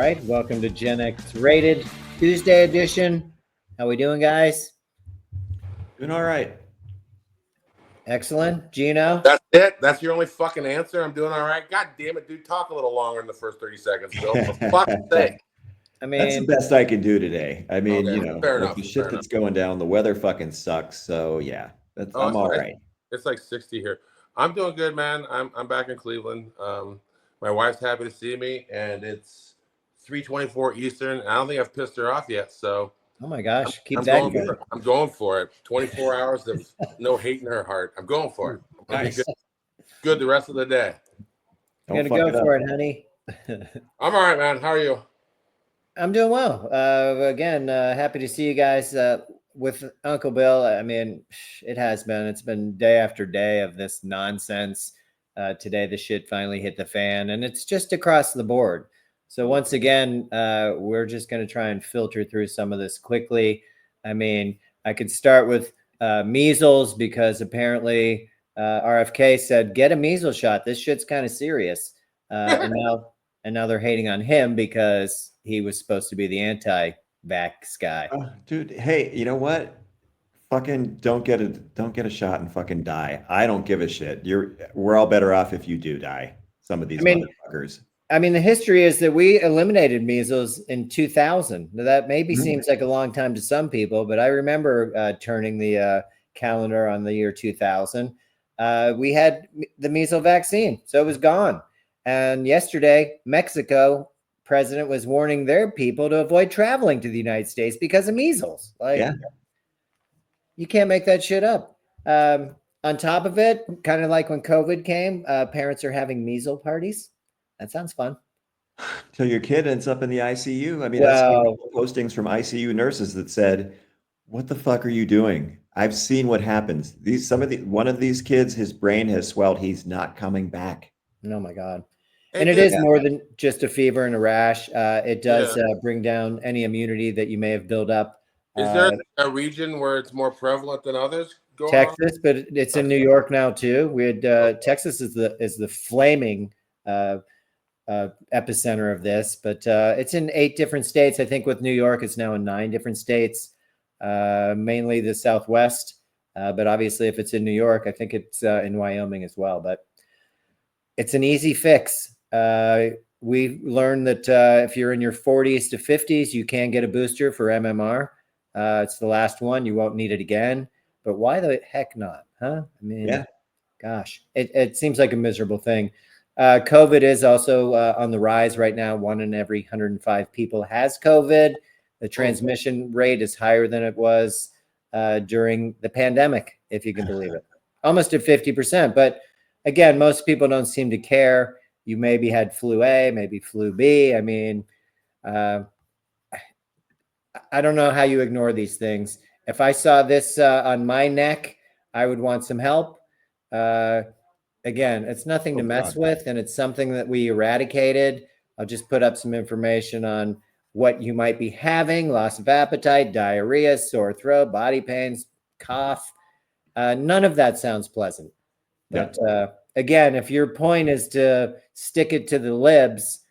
right, welcome to Gen X Rated Tuesday edition. How we doing, guys? Doing all right. Excellent. Gino? That's it? That's your only fucking answer? I'm doing all right? God damn it, dude. Talk a little longer in the first 30 seconds, Bill. For fuck's sake. I mean, that's the best I can do today. I mean, Okay, you know, fair with enough, the shit fair that's going down, the weather fucking sucks. So yeah, I'm all right. It's like 60 here. I'm doing good, man. I'm back in Cleveland. My wife's happy to see me, and it's 3:24 Eastern. I don't think I've pissed her off yet, so oh my gosh, I'm going for it. 24 hours of no hate in her heart. I'm going for it. I'm Nice. good the rest of the day. I'm gonna go for it, honey. I'm all right, man. How are you? I'm doing well. Again, happy to see you guys with Uncle Bill. I mean, it's been day after day of this nonsense. Today, the shit finally hit the fan, and it's just across the board. So once again, we're just going to try and filter through some of this quickly. I mean, I could start with measles because apparently RFK said, get a measles shot. This shit's kind of serious. And now they're hating on him because he was supposed to be the anti-vax guy. Dude, hey, you know what? Fucking don't get a shot and fucking die. I don't give a shit. We're all better off if you do die. Some of these motherfuckers. I mean, the history is that we eliminated measles in 2000. Now, that maybe seems like a long time to some people, but I remember turning the calendar on the year 2000. We had the measles vaccine, so it was gone. And yesterday, Mexico president was warning their people to avoid traveling to the United States because of measles. You can't make that shit up. On top of it, kind of like when COVID came, parents are having measles parties. That sounds fun. Till your kid ends up in the ICU. I mean, that's postings from ICU nurses that said, "What the fuck are you doing? I've seen what happens. One of these kids, his brain has swelled. He's not coming back." Oh my God. And it is more than just a fever and a rash. It does bring down any immunity that you may have built up. Is there a region where it's more prevalent than others? Texas, but it's in New York now too. We had Texas is the flaming epicenter of this, but it's in 8 different states. I think with New York, it's now in 9 different states, mainly the Southwest. But obviously, if it's in New York, I think it's in Wyoming as well. But it's an easy fix. We learned that if you're in your 40s to 50s, you can get a booster for MMR. It's the last one. You won't need it again. But why the heck not? Huh? I mean, gosh, it seems like a miserable thing. COVID is also on the rise right now. 1 in every 105 people has COVID. The transmission rate is higher than it was during the pandemic, if you can believe it. Almost at 50%. But again, most people don't seem to care. You maybe had flu A, maybe flu B. I mean, I don't know how you ignore these things. If I saw this on my neck, I would want some help. Again, it's nothing to mess with, and it's something that we eradicated. I'll just put up some information on what you might be having: loss of appetite, diarrhea, sore throat, body pains, cough. None of that sounds pleasant. But again, if your point is to stick it to the libs,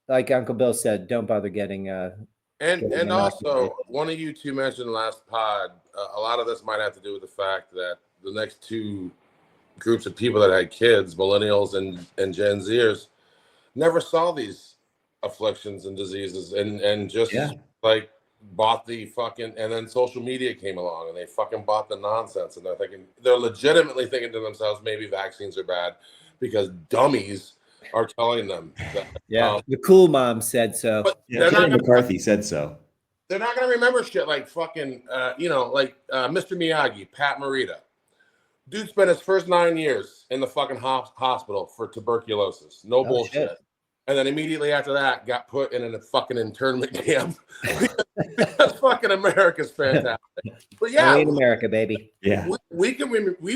like Uncle Bill said, don't bother getting and also, one of you two mentioned last pod, a lot of this might have to do with the fact that the next 2 groups of people that had kids, millennials and Gen Zers, never saw these afflictions and diseases and just like bought the fucking, and then social media came along and they fucking bought the nonsense, and they're legitimately thinking to themselves, maybe vaccines are bad because dummies are telling them that. The cool mom said so. But Kevin McCarthy said so. They're not going to remember shit like fucking, like Mr. Miyagi, Pat Morita. Dude spent his first 9 years in the fucking hospital for tuberculosis. No bullshit. Shit. And then immediately after that, got put in a fucking internment camp. Because fucking America's fantastic. But yeah, America, baby. Yeah, we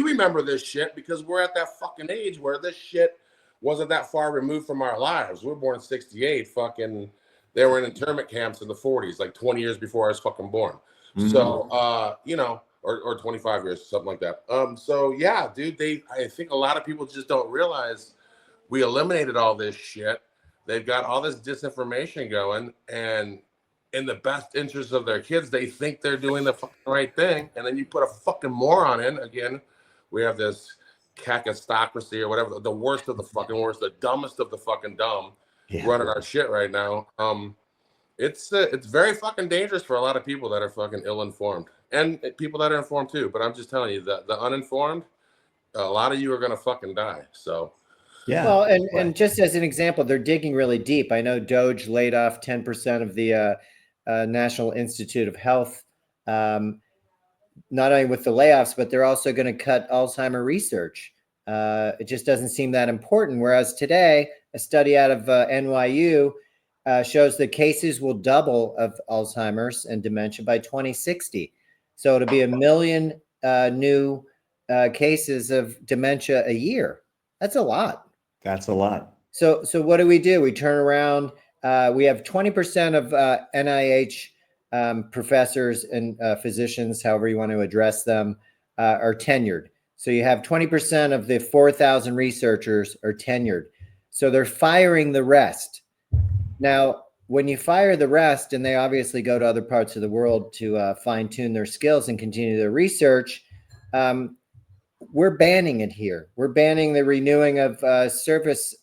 remember this shit because we're at that fucking age where this shit wasn't that far removed from our lives. We were born in '68. Fucking, they were in internment camps in the '40s, like 20 years before I was fucking born. Mm-hmm. So, or 25 years, something like that. So yeah, dude, I think a lot of people just don't realize we eliminated all this shit. they've got all this disinformation going, and in the best interest of their kids, they think they're doing the fucking right thing. And then you put a fucking moron in. Again, we have this cacistocracy or whatever, the worst of the fucking worst, the dumbest of the fucking dumb running our shit right now. It's very fucking dangerous for a lot of people that are fucking ill-informed and people that are informed too. But I'm just telling you that the uninformed, a lot of you are going to fucking die. So, yeah. Well, and just as an example, they're digging really deep. I know Doge laid off 10% of the National Institute of Health, not only with the layoffs, but they're also going to cut Alzheimer research. It just doesn't seem that important. Whereas today, a study out of NYU shows that cases will double of Alzheimer's and dementia by 2060. So it'll be 1 million new cases of dementia a year. That's a lot. That's a lot. So what do? We turn around. We have 20% of NIH professors and physicians, however you want to address them, are tenured. So you have 20% of the 4,000 researchers are tenured. So they're firing the rest. Now, when you fire the rest, and they obviously go to other parts of the world to fine tune their skills and continue their research, we're banning it here. We're banning the renewing of service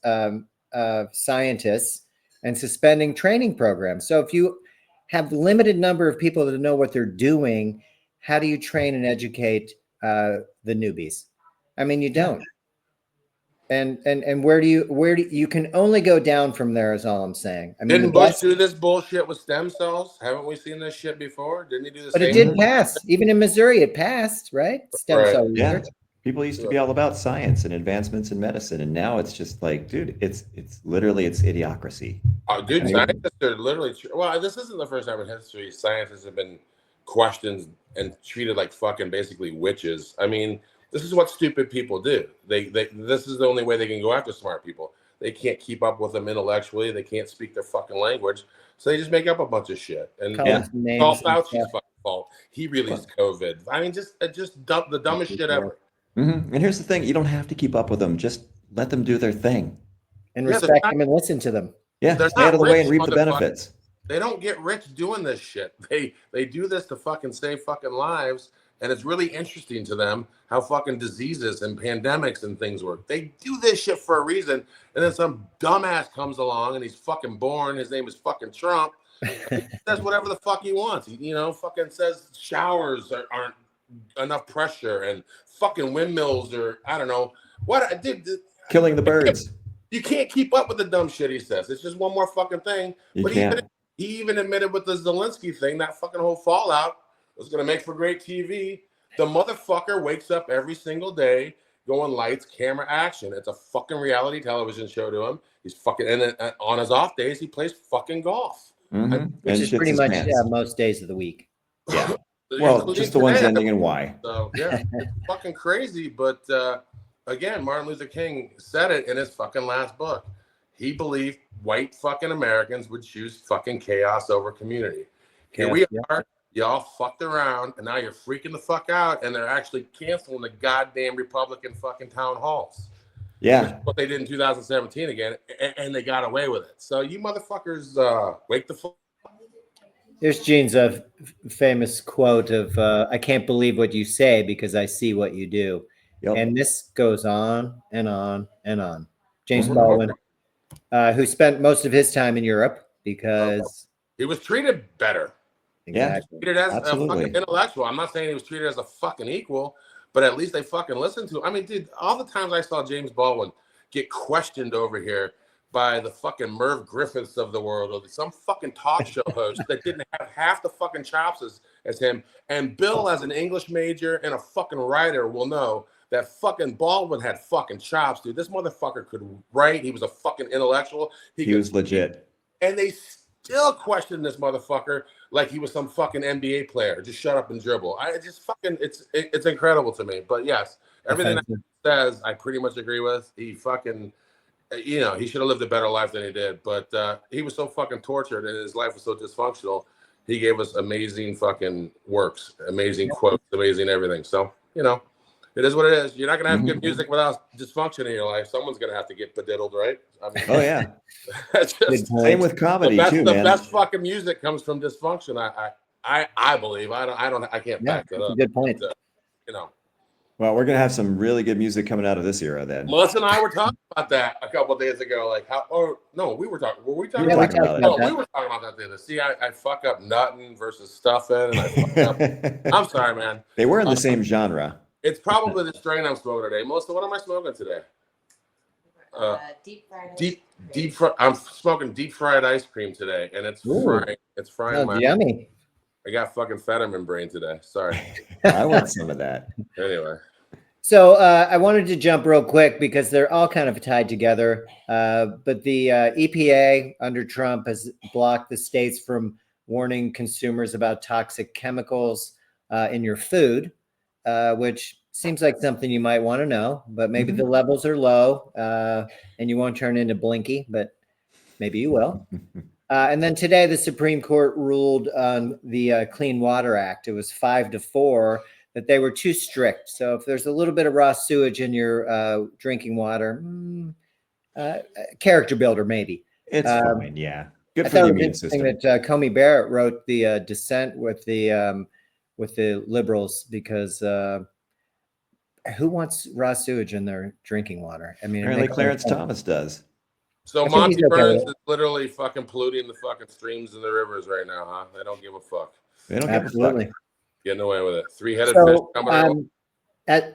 scientists and suspending training programs. So if you have limited number of people that know what they're doing, how do you train and educate the newbies? I mean, you don't. And where do you can only go down from there is all I'm saying. I mean, didn't Bush do this bullshit with stem cells? Haven't we seen this shit before? Didn't he do this? But it did pass. Even in Missouri, it passed, right? Stem cell research. Yeah. People used to be all about science and advancements in medicine, and now it's just like, dude, it's literally idiocracy. Oh, dude, scientists are literally. Well, this isn't the first time in history scientists have been questioned and treated like fucking basically witches. I mean, this is what stupid people do. This is the only way they can go after smart people. They can't keep up with them intellectually. They can't speak their fucking language, so they just make up a bunch of shit. And it's all Fauci's fucking fault. He released COVID. I mean, just the dumbest shit ever. Mm-hmm. And here's the thing: you don't have to keep up with them. Just let them do their thing, and respect them and listen to them. Yeah, stay out of the way and reap the benefits. They don't get rich doing this shit. They do this to fucking save fucking lives, and it's really interesting to them how fucking diseases and pandemics and things work. They do this shit for a reason, and then some dumbass comes along and he's fucking born. His name is fucking Trump. He says whatever the fuck he wants. He, fucking says showers aren't enough pressure and fucking windmills or I don't know what. Dude, killing the birds. You can't keep up with the dumb shit he says. It's just one more fucking thing. He even admitted with the Zelensky thing, that fucking whole fallout was going to make for great TV. The motherfucker wakes up every single day going lights, camera, action. It's a fucking reality television show to him. He's fucking, and then on his off days, he plays fucking golf. Mm-hmm. Which is pretty much most days of the week. Yeah. Well, just the ones ending in Y. So, yeah, it's fucking crazy. But again, Martin Luther King said it in his fucking last book. He believed white fucking Americans would choose fucking chaos over community. Here we are. Y'all fucked around, and now you're freaking the fuck out, and they're actually canceling the goddamn Republican fucking town halls. Yeah. What they did in 2017 again, and they got away with it. So you motherfuckers wake the fuck up. There's Gene's famous quote of, I can't believe what you say because I see what you do. Yep. And this goes on and on and on. James Baldwin, who spent most of his time in Europe because he was treated better. Exactly. Treated as a fucking intellectual. I'm not saying he was treated as a fucking equal, but at least they fucking listened to him. I mean, dude, all the times I saw James Baldwin get questioned over here by the fucking Merv Griffiths of the world or some fucking talk show host that didn't have half the fucking chops as him. And Bill, as an English major and a fucking writer, will know that fucking Baldwin had fucking chops, dude. This motherfucker could write. He was a fucking intellectual. He was legit. And they still question this motherfucker like he was some fucking NBA player. Just shut up and dribble. I just fucking, it's incredible to me. But yes, everything that he says, I pretty much agree with. He fucking, he should have lived a better life than he did. But he was so fucking tortured and his life was so dysfunctional. He gave us amazing fucking works, amazing quotes, amazing everything. So, It is what it is. You're not gonna have good music without dysfunction in your life. Someone's gonna have to get bediddled, right? I mean, oh yeah. that's just Same with comedy too, the man. best fucking music comes from dysfunction. I believe. I can't back that up. A good point. But, you know. Well, we're gonna have some really good music coming out of this era then. Melissa and I were talking about that a couple of days ago. Like how? Oh no, we were talking. Were we talking? Yeah, about we talked that? about Oh, we were talking about that the other. See, I fuck up nutting versus stuffing, and I fuck up. I'm sorry, man. They were in the same genre. It's probably the strain I'm smoking today. Melissa, what am I smoking today? Deep fried. Deep fry. I'm smoking deep fried ice cream today, and it's frying. It's frying my. Yummy. I got fucking fat in my brain today. Sorry. I want some of that. Anyway. So I wanted to jump real quick because they're all kind of tied together. But the EPA under Trump has blocked the states from warning consumers about toxic chemicals in your food, which seems like something you might want to know, but maybe the levels are low and you won't turn into Blinky, but maybe you will. And then today, the Supreme Court ruled on the Clean Water Act. It was 5-4 that they were too strict. So if there's a little bit of raw sewage in your drinking water, character builder, maybe. It's fine, yeah. Good I for thought the it was immune interesting system. that Comey Barrett wrote the dissent with the liberals because who wants raw sewage in their drinking water? I mean, Apparently Clarence Thomas does. So I think Monty he's okay Burns with it. is literally fucking polluting the fucking streams and the rivers right now, huh? They don't give a fuck. They don't give a Absolutely. fuck. Getting away with it. Three-headed fish So, coming out.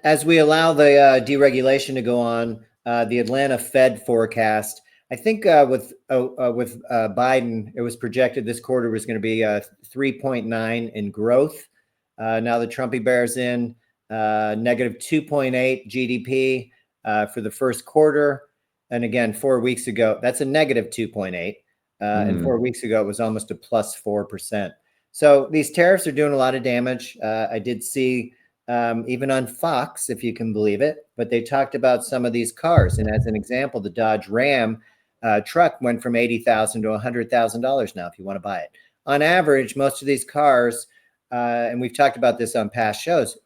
as we allow the deregulation to go on, the Atlanta Fed forecast, I think with Biden, it was projected this quarter was going to be 3.9 in growth. Now the Trumpy bears in negative 2.8 GDP for the first quarter. And again, 4 weeks ago, that's a negative 2.8. And 4 weeks ago, it was almost a plus 4%. So these tariffs are doing a lot of damage. I did see even on Fox, if you can believe it, but they talked about some of these cars. And as an example, the Dodge Ram truck went from $80,000 to $100,000 now, if you want to buy it. On average, most of these cars, and we've talked about this on past shows,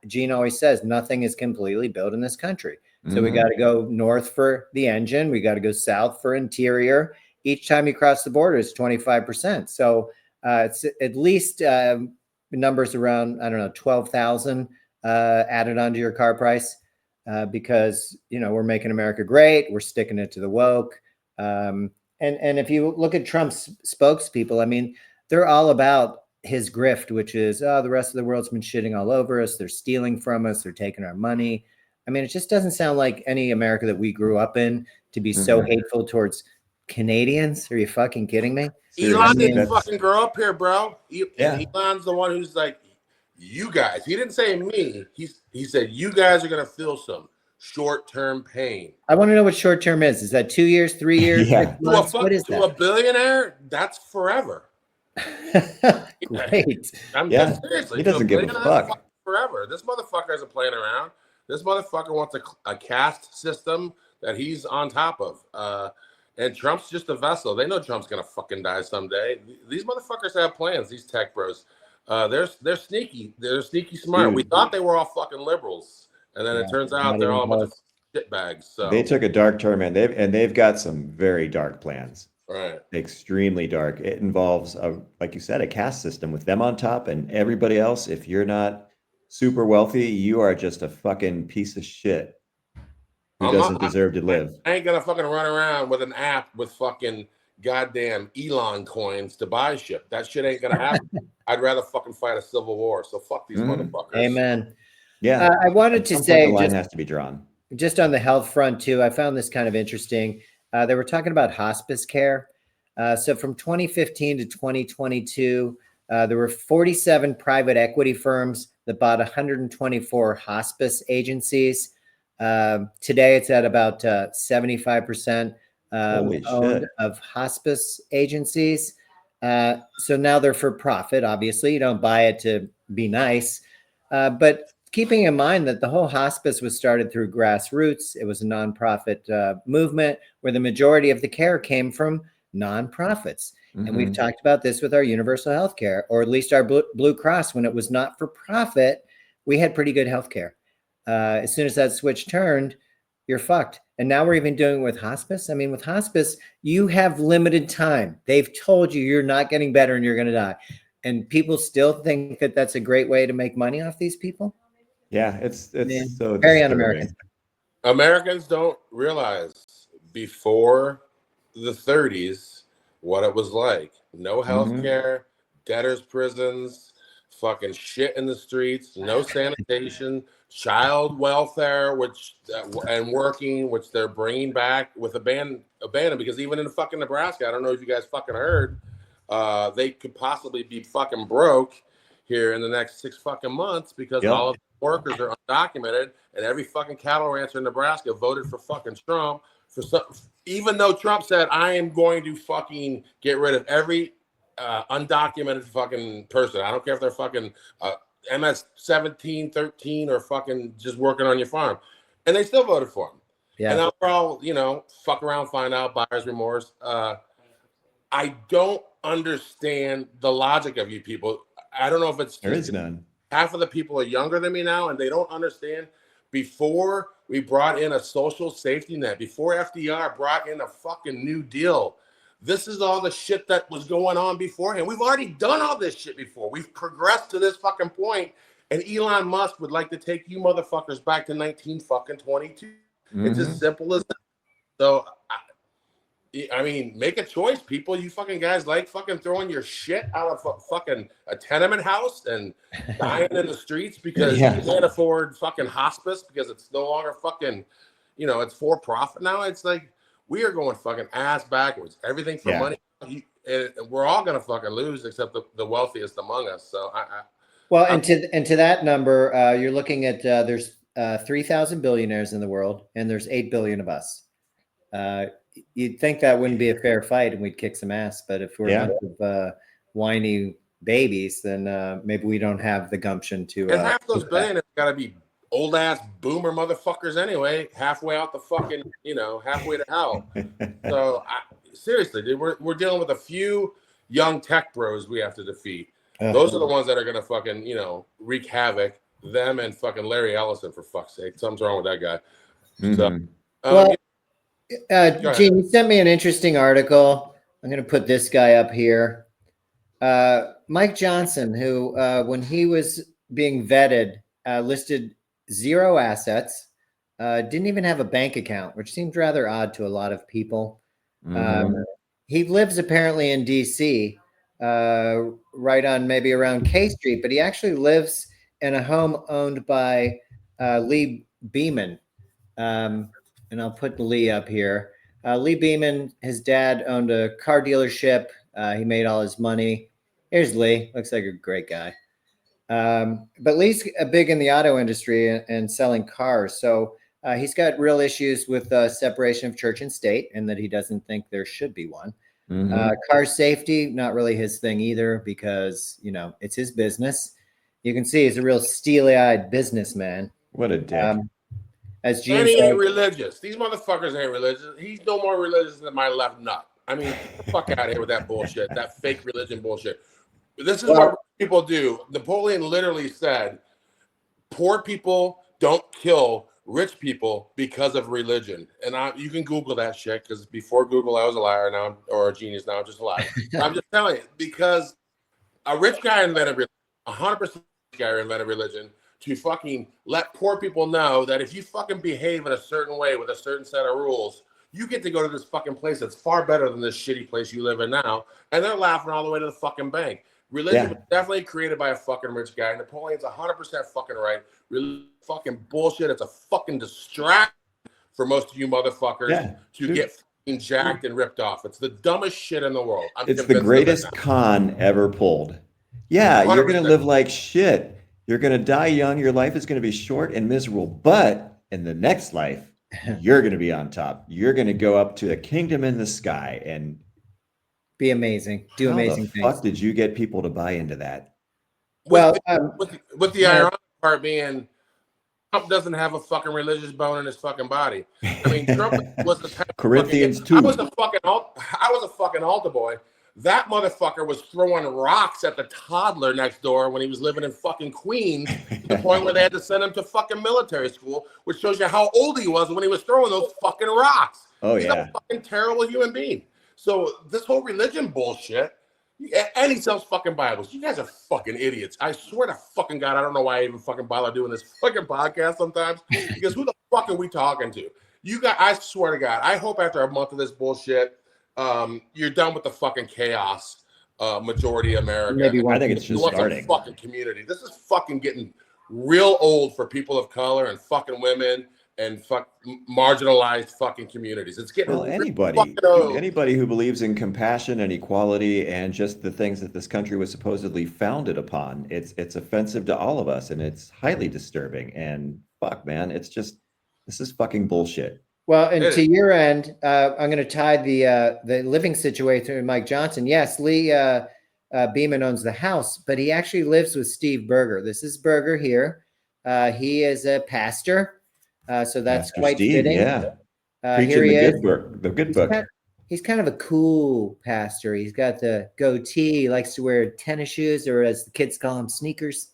Gene always says nothing is completely built in this country. So we got to go north for the engine. We got to go south for interior. Each time you cross the border, it's 25%. So it's at least numbers around, I don't know, 12,000 added onto your car price because, you know, we're making America great. We're sticking it to the woke. And if you look at Trump's spokespeople, I mean, they're all about his grift, which is, oh, the rest of the world's been shitting all over us. They're stealing from us. They're taking our money. I mean, it just doesn't sound like any America that we grew up in to be so hateful towards Canadians. Are you fucking kidding me? Elon didn't fucking grow up here, bro. Yeah. Elon's the one who's like, you guys. He didn't say me. He said, you guys are going to feel some short-term pain. I want to know what short-term is. Is that 2 years, 3 years, Yeah. 6 months? What is to a billionaire, that's forever. that? Great. Seriously. He doesn't give a fuck. Forever. This motherfucker isn't playing around. This motherfucker wants a caste system that he's on top of. And Trump's just a vessel. They know Trump's gonna fucking die someday. These motherfuckers have plans. These tech bros, they're sneaky. They're sneaky smart. Dude. We thought they were all fucking liberals, and then it turns out they're all a bunch of shitbags. So they took a dark turn, man. They've got some very dark plans. Right. Extremely dark. It involves like you said, a caste system with them on top and everybody else. If you're not super wealthy, you are just a fucking piece of shit who doesn't deserve to live. I ain't gonna fucking run around with an app with fucking goddamn Elon coins to buy shit. That shit ain't gonna happen. I'd rather fucking fight a civil war. So fuck these motherfuckers. Amen. Yeah. I wanted to say the line has to be drawn. Just on the health front too, I found this kind of interesting. They were talking about hospice care. So from 2015 to 2022, there were 47 private equity firms that bought 124 hospice agencies. Today, it's at about 75% owned of hospice agencies. So now they're for profit. Obviously, you don't buy it to be nice. But keeping in mind that the whole hospice was started through grassroots, it was a nonprofit movement where the majority of the care came from nonprofits. And we've talked about this with our universal health care, or at least our Blue Cross. When it was not for profit, we had pretty good health care. as soon as that switch turned, you're fucked. And now we're even doing it with hospice. I mean, with hospice, you have limited time. They've told you you're not getting better and you're going to die. And people still think that that's a great way to make money off these people. Yeah, it's so very un-American. Americans don't realize before the 30s what it was like. No health care, debtors' prisons, fucking shit in the streets, no sanitation, child welfare, and working, which they're bringing back with abandon, because even in fucking Nebraska, I don't know if you guys fucking heard, they could possibly be fucking broke here in the next 6 fucking months because all of the workers are undocumented, and every fucking cattle rancher in Nebraska voted for fucking Trump even though Trump said, I am going to fucking get rid of every undocumented fucking person. I don't care if they're fucking MS 17, 13, or fucking just working on your farm. And they still voted for him. Yeah. And now we're all, fuck around, find out, buyer's remorse. I don't understand the logic of you people. I don't know if it's there is none. Half of the people are younger than me now, and they don't understand. Before we brought in a social safety net, before FDR brought in a fucking New Deal, this is all the shit that was going on beforehand. We've already done all this shit before. We've progressed to this fucking point, and Elon Musk would like to take you motherfuckers back to 1922. It's as simple as that. So, I mean, make a choice, people. You fucking guys like fucking throwing your shit out of fucking a tenement house and dying in the streets because you can't afford fucking hospice because it's no longer fucking, it's for profit now. It's like we are going fucking ass backwards. Everything for money. And we're all gonna fucking lose except the wealthiest among us. So and to that number, you're looking at there's 3,000 billionaires in the world, and there's 8 billion of us. You'd think that wouldn't be a fair fight and we'd kick some ass, but if we're a bunch of whiny babies, then maybe we don't have the gumption to. And half those billionaires got to be old ass boomer motherfuckers anyway, halfway out the fucking, halfway to hell. So seriously, dude, we're dealing with a few young tech bros we have to defeat. Those are the ones that are gonna fucking, wreak havoc. Them and fucking Larry Ellison, for fuck's sake. Something's wrong with that guy. So, Gene, you sent me an interesting article. I'm going to put this guy up here. Mike Johnson, who, when he was being vetted, listed 0 assets, didn't even have a bank account, which seemed rather odd to a lot of people. He lives apparently in DC, right on maybe around K Street, but he actually lives in a home owned by Lee Beeman. And I'll put Lee up here. Lee Beeman, his dad owned a car dealership. He made all his money. Here's Lee. Looks like a great guy. But Lee's big in the auto industry and selling cars. So he's got real issues with separation of church and state, and that he doesn't think there should be one. Car safety, not really his thing either, because, it's his business. You can see he's a real steely-eyed businessman. What a dick. And he ain't religious. These motherfuckers ain't religious. He's no more religious than my left nut. I mean, fuck out of here with that bullshit, that fake religion bullshit. This is what people do. Napoleon literally said, poor people don't kill rich people because of religion. And you can Google that shit, because before Google, I was a liar now, or a genius. Now I'm just a liar. I'm just telling you, because a rich guy invented religion, 100% guy invented religion, to fucking let poor people know that if you fucking behave in a certain way with a certain set of rules, you get to go to this fucking place that's far better than this shitty place you live in now. And they're laughing all the way to the fucking bank. Religion was definitely created by a fucking rich guy. Napoleon's 100% fucking right. Really fucking bullshit. It's a fucking distraction for most of you motherfuckers to get fucking jacked and ripped off. It's the dumbest shit in the world. It's the greatest con ever pulled. Yeah, 100%. You're going to live like shit. You're going to die young. Your life is going to be short and miserable. But in the next life, you're going to be on top. You're going to go up to a kingdom in the sky and be amazing. Do amazing things. How the fuck did you get people to buy into that? Well, with the ironic part being, Trump doesn't have a fucking religious bone in his fucking body. I mean, Trump was the type Corinthians 2. I was a fucking altar boy. That motherfucker was throwing rocks at the toddler next door when he was living in fucking Queens, to the point where they had to send him to fucking military school, which shows you how old he was when he was throwing those fucking rocks. Oh, He's a fucking terrible human being. So this whole religion bullshit, and he sells fucking Bibles. You guys are fucking idiots. I swear to fucking God, I don't know why I even fucking bother doing this fucking podcast sometimes, because who the fuck are we talking to? You guys, I swear to God, I hope after a month of this bullshit, you're done with the fucking chaos, majority America. Maybe I think it's just starting. Fucking community. This is fucking getting real old for people of color and fucking women and marginalized fucking communities. It's getting anybody who believes in compassion and equality and just the things that this country was supposedly founded upon. It's offensive to all of us, and it's highly disturbing. And fuck, man, this is fucking bullshit. Well, and to your end, I'm going to tie the living situation with Mike Johnson. Yes, Lee Beeman owns the house, but he actually lives with Steve Berger. This is Berger here. He is a pastor, so that's Pastor quite Steve, fitting. Yeah, Here he is. the good book. He's kind of a cool pastor. He's got the goatee. He likes to wear tennis shoes, or as the kids call them, sneakers.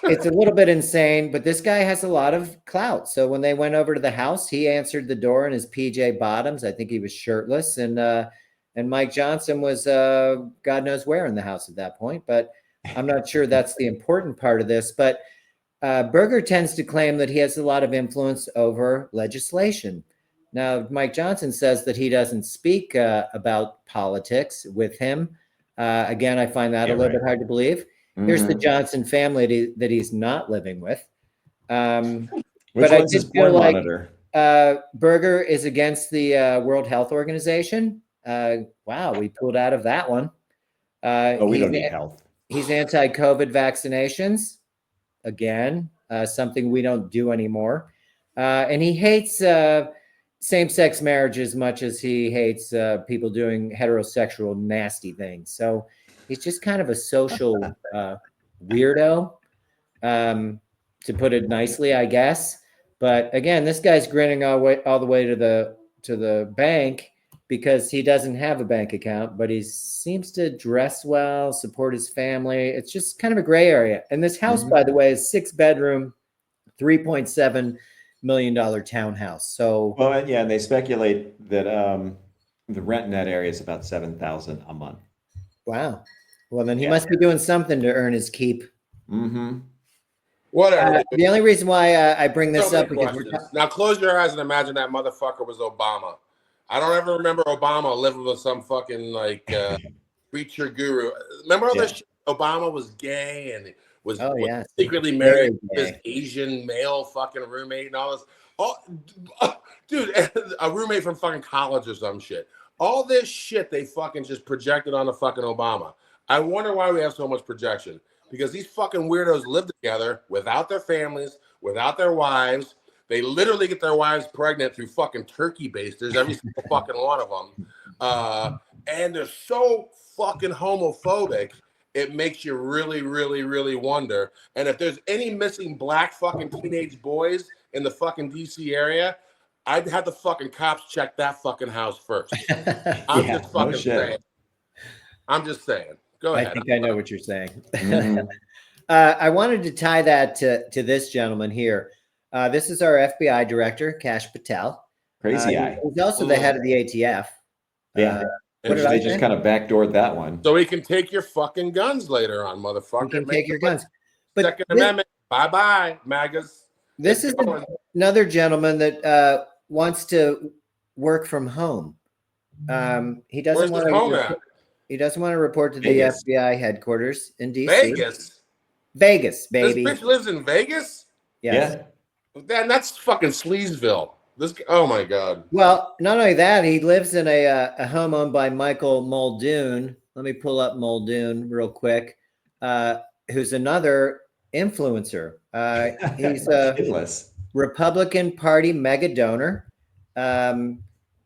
It's a little bit insane, but this guy has a lot of clout. So when they went over to the house, he answered the door in his PJ bottoms. I think he was shirtless, and Mike Johnson was God knows where in the house at that point. But I'm not sure that's the important part of this. But Berger tends to claim that he has a lot of influence over legislation. Now, Mike Johnson says that he doesn't speak about politics with him. Again, I find that a little bit hard to believe. Here's the Johnson family that he's not living with. Which one's his porn monitor? Berger is against the World Health Organization. Wow, we pulled out of that one. We don't need health. He's anti-COVID vaccinations. Again, something we don't do anymore. And he hates same-sex marriage as much as he hates people doing heterosexual nasty things. So he's just kind of a social weirdo, to put it nicely, I guess. But again, this guy's grinning all the way to the bank because he doesn't have a bank account, but he seems to dress well, support his family. It's just kind of a gray area. And this house, by the way, is 6-bedroom, $3.7 million townhouse. So, well, yeah, and they speculate that the rent in that area is about $7,000 a month. Wow. Well, then he must be doing something to earn his keep. Whatever. The only reason why I bring this up because now close your eyes and imagine that motherfucker was Obama. I don't ever remember Obama living with some fucking preacher guru. Remember all this shit? Obama was gay and was secretly married to this Asian male fucking roommate and all this. Oh, dude, a roommate from fucking college or some shit. All this shit they fucking just projected on the fucking Obama. I wonder why we have so much projection. Because these fucking weirdos live together without their families, without their wives. They literally get their wives pregnant through fucking turkey basters, every single fucking one of them. And they're so fucking homophobic, it makes you really, really, really wonder. And if there's any missing black fucking teenage boys in the fucking DC area, I'd have the fucking cops check that fucking house first. I'm just fucking saying. I'm just saying. Go ahead. I think I know what you're saying. I wanted to tie that to this gentleman here. This is our FBI director, Kash Patel. Crazy eye. He's also the head of the ATF. Yeah. They just kind of backdoored that one. So he can take your fucking guns later on, motherfucker. He can take your guns. But Second Amendment. Bye-bye, MAGAs. This is another gentleman that wants to work from home. He doesn't want to. He doesn't want to report to the FBI headquarters in DC. Vegas, baby. This bitch lives in Vegas? Yes. Yeah. That's fucking Sleazeville. Oh my God. Well, not only that, he lives in a home owned by Michael Muldoon. Let me pull up Muldoon real quick, who's another influencer. He's a Republican Party mega donor.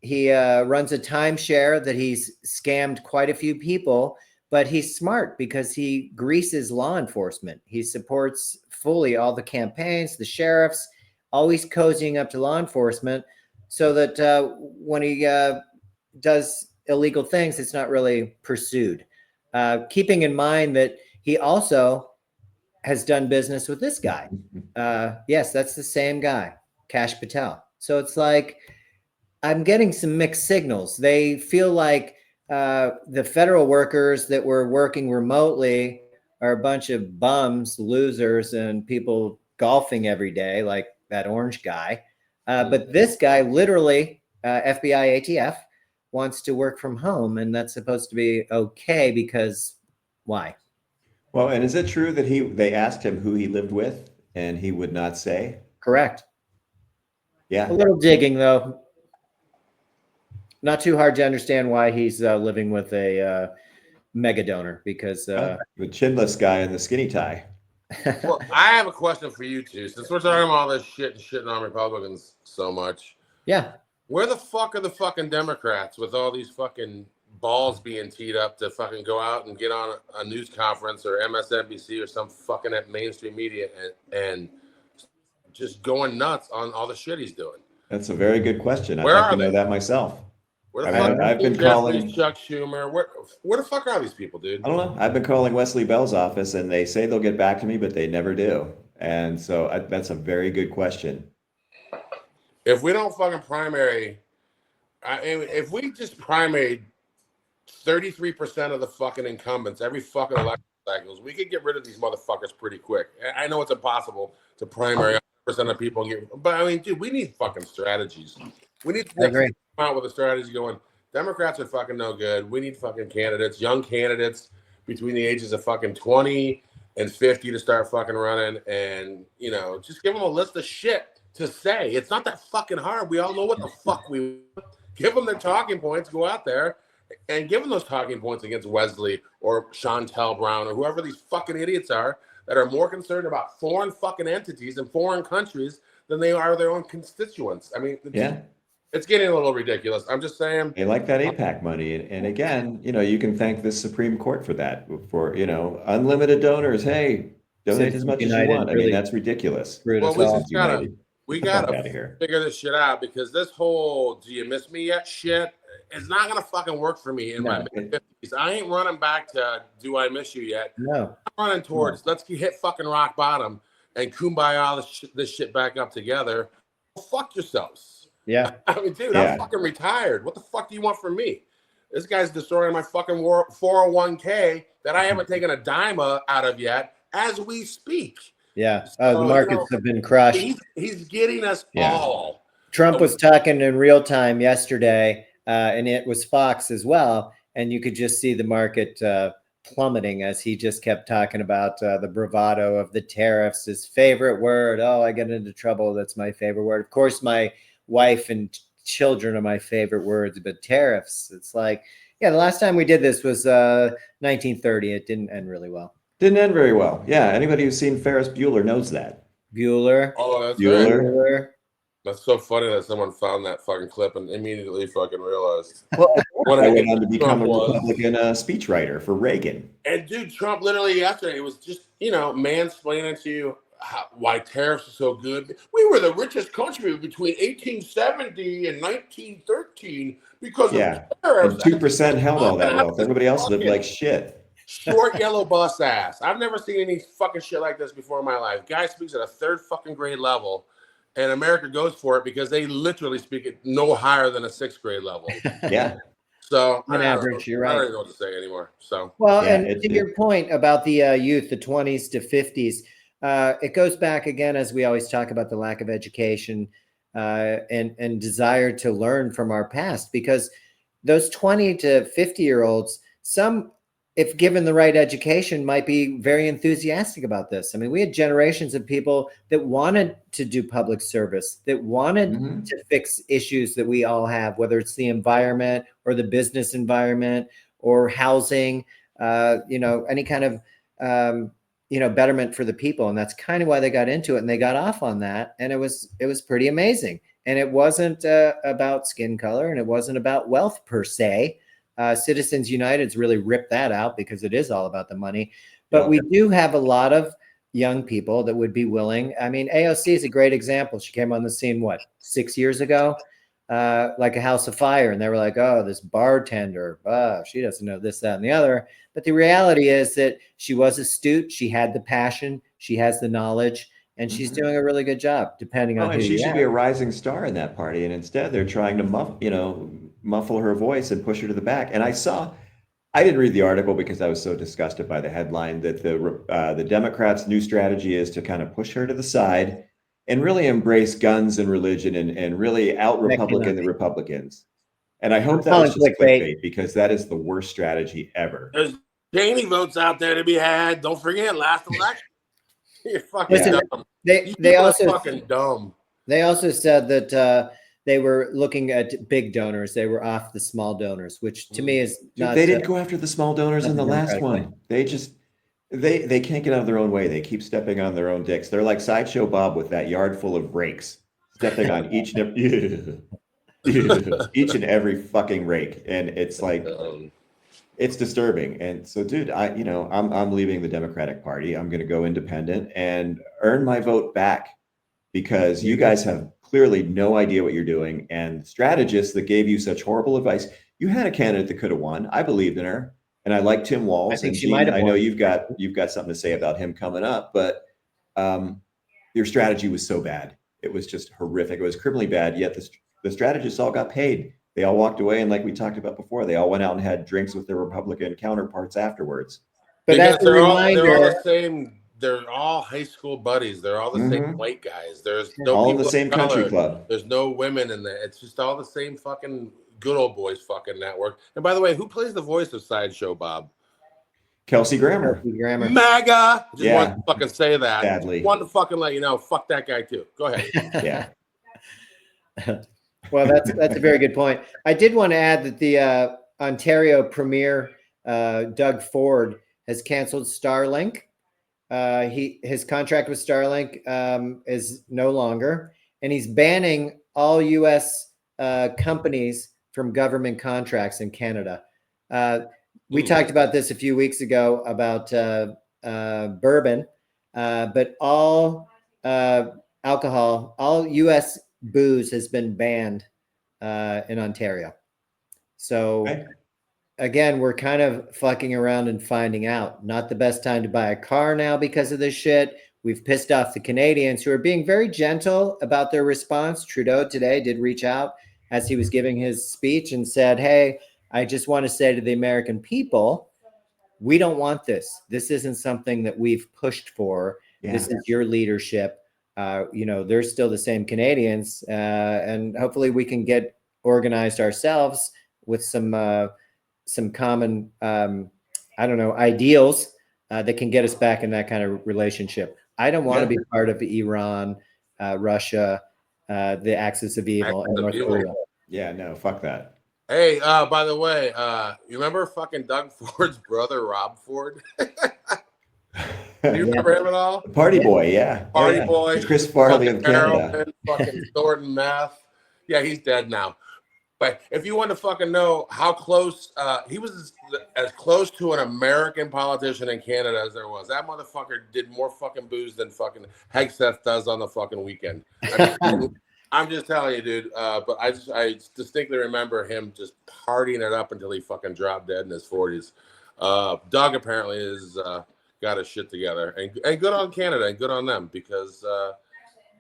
He runs a timeshare that he's scammed quite a few people, but he's smart because he greases law enforcement. He supports fully all the campaigns, the sheriffs, always cozying up to law enforcement so that when he does illegal things, it's not really pursued. Keeping in mind that he also has done business with this guy. Yes, that's the same guy, Kash Patel. So it's like, I'm getting some mixed signals. They feel like the federal workers that were working remotely are a bunch of bums, losers, and people golfing every day, like that orange guy. But this guy literally, FBI ATF, wants to work from home, and that's supposed to be okay because why? Well, and is it true that they asked him who he lived with and he would not say? Correct. Yeah. A little digging, though. Not too hard to understand why he's living with a mega donor, because The chinless guy in the skinny tie. Well, I have a question for you two. Since we're talking about all this shit and shitting on Republicans so much, yeah, where the fuck are the fucking Democrats with all these fucking balls being teed up to fucking go out and get on a news conference or MSNBC or some fucking mainstream media and just going nuts on all the shit he's doing? That's a very good question. I'd Where like are to know they? that myself. Where the fuck? I've been Jeffries, calling Chuck Schumer. Where the fuck are these people, dude? I don't know. I've been calling Wesley Bell's office, and they say they'll get back to me, but they never do. And so that's a very good question. If we don't fucking primary, if we just primaried 33% of the fucking incumbents every fucking election cycles, we could get rid of these motherfuckers pretty quick. I know it's impossible to primary 100% of people, but I mean, dude, we need fucking strategies. We need to come out with a strategy going, Democrats are fucking no good. We need fucking candidates, young candidates between the ages of fucking 20 and 50 to start fucking running, and, you know, just give them a list of shit to say. It's not that fucking hard. We all know what the fuck we give them their talking points, go out there and give them those talking points against Wesley or Chantel Brown or whoever these fucking idiots are that are more concerned about foreign fucking entities and foreign countries than they are their own constituents. I mean, it's getting a little ridiculous. I'm just saying. They like that APAC money. And again, you know, you can thank the Supreme Court for that, for, you know, unlimited donors. Hey, donate as much as you want. I mean, that's ridiculous. Well, we gotta figure this shit out, because this whole "do you miss me yet" shit is not gonna fucking work for me in my mid-50s. I ain't running back to "do I miss you yet." No, I'm running towards let's hit fucking rock bottom and kumbaya this shit back up together. Well, fuck yourselves. Yeah. I mean, dude, I'm fucking retired. What the fuck do you want from me? This guy's destroying my fucking 401k that I haven't taken a dime out of yet as we speak. Yeah. The markets have been crushed. He's getting us all. Trump was talking in real time yesterday, and it was Fox as well. And you could just see the market plummeting as he just kept talking about the bravado of the tariffs, his favorite word. Oh, I get into trouble. That's my favorite word. Of course, my wife and children are my favorite words, but tariffs, it's like, yeah, the last time we did this was 1930. It didn't end really well. Didn't end very well. Yeah, anybody who's seen Ferris Bueller knows that. Bueller. Oh, that's Bueller. Right. That's so funny that someone found that fucking clip and immediately fucking realized. Well, I went on to become a Republican speechwriter for Reagan. And dude, Trump literally yesterday was just, you know, mansplaining to you why tariffs are so good. We were the richest country between 1870 and 1913 because of tariffs. And 2% held all that wealth. Everybody else lived like shit. Short yellow bus ass. I've never seen any fucking shit like this before in my life. Guy speaks at a third fucking grade level, and America goes for it because they literally speak at no higher than a 6th grade level. Yeah. So on average, you're right. I don't know what to say anymore. So and to your point about the youth, the 20s to 50s, it goes back again, as we always talk about, the lack of education and desire to learn from our past, because those 20 to 50-year-olds, some, if given the right education, might be very enthusiastic about this. I mean, we had generations of people that wanted to do public service, that wanted to fix issues that we all have, whether it's the environment or the business environment or housing, you know, any kind of, you know, betterment for the people. And that's kind of why they got into it, and they got off on that. And it was pretty amazing. And it wasn't about skin color, and it wasn't about wealth per se. Citizens United's really ripped that out because it is all about the money. But we do have a lot of young people that would be willing. I mean, AOC is a great example. She came on the scene, 6 years ago? like a house of fire. And they were like, oh, this bartender, she doesn't know this, that, and the other. But the reality is that she was astute. She had the passion. She has the knowledge. And she's doing a really good job, depending on who she you should ask. be a rising star in that party. And instead they're trying to muffle her voice and push her to the back. And I didn't read the article because I was so disgusted by the headline that the Democrats' new strategy is to kind of push her to the side and really embrace guns and religion and really out-Republican the Republicans. And I hope that was just clickbait, because that is the worst strategy ever. There's Cheney votes out there to be had. Don't forget, last election. You're fucking Listen, dumb. They also fucking dumb. They also said that they were looking at big donors. They were off the small donors, which to me is not. They didn't go after the small donors in the last one. They just they can't get out of their own way. They keep stepping on their own dicks. They're like Sideshow Bob with that yard full of rakes, stepping on each and every fucking rake, and it's like. It's disturbing. And so, dude, I'm leaving the Democratic Party. I'm going to go independent and earn my vote back, because you guys have clearly no idea what you're doing. And strategists that gave you such horrible advice, you had a candidate that could have won. I believed in her, and I like Tim Walz. I think and she might have I know won. you've got something to say about him coming up, but your strategy was so bad. It was just horrific. It was criminally bad. Yet the strategists all got paid. They all walked away, and like we talked about before, they all went out and had drinks with their Republican counterparts afterwards. But because that's a reminder. They're all the same. They're all high school buddies. They're all the same white guys. There's no all in people the same country club. There's no women in there. It's just all the same fucking good old boys fucking network. And by the way, who plays the voice of Sideshow Bob? Kelsey Grammer. MAGA. Just wanted to fucking say that. Sadly. Wanted to fucking let you know. Fuck that guy too. Go ahead. Yeah. Well, that's a very good point. I did want to add that the Ontario Premier Doug Ford has canceled Starlink. His contract with Starlink is no longer, and he's banning all U.S. Companies from government contracts in Canada. We talked about this a few weeks ago about bourbon, but all alcohol, all U.S. booze has been banned in Ontario. So again, we're kind of fucking around and finding out. Not the best time to buy a car now because of this shit. We've pissed off the Canadians, who are being very gentle about their response. Trudeau today did reach out as he was giving his speech and said, hey, I just want to say to the American people, we don't want this. This isn't something that we've pushed for. Yeah. This is your leadership. They're still the same Canadians, and hopefully we can get organized ourselves with some common, ideals that can get us back in that kind of relationship. I don't want to be part of Iran, Russia, the axis of evil, and North Korea. Yeah, no, fuck that. Hey, by the way, you remember fucking Doug Ford's brother, Rob Ford? Do you remember him at all? Party boy, yeah. Party boy. Chris Farley of Canada. Heroin, fucking Thornton meth. Yeah, he's dead now. But if you want to fucking know how close, he was as close to an American politician in Canada as there was. That motherfucker did more fucking booze than fucking Hegseth does on the fucking weekend. I'm just telling you, dude. But I distinctly remember him just partying it up until he fucking dropped dead in his 40s. Doug apparently is got his shit together, and good on Canada and good on them, because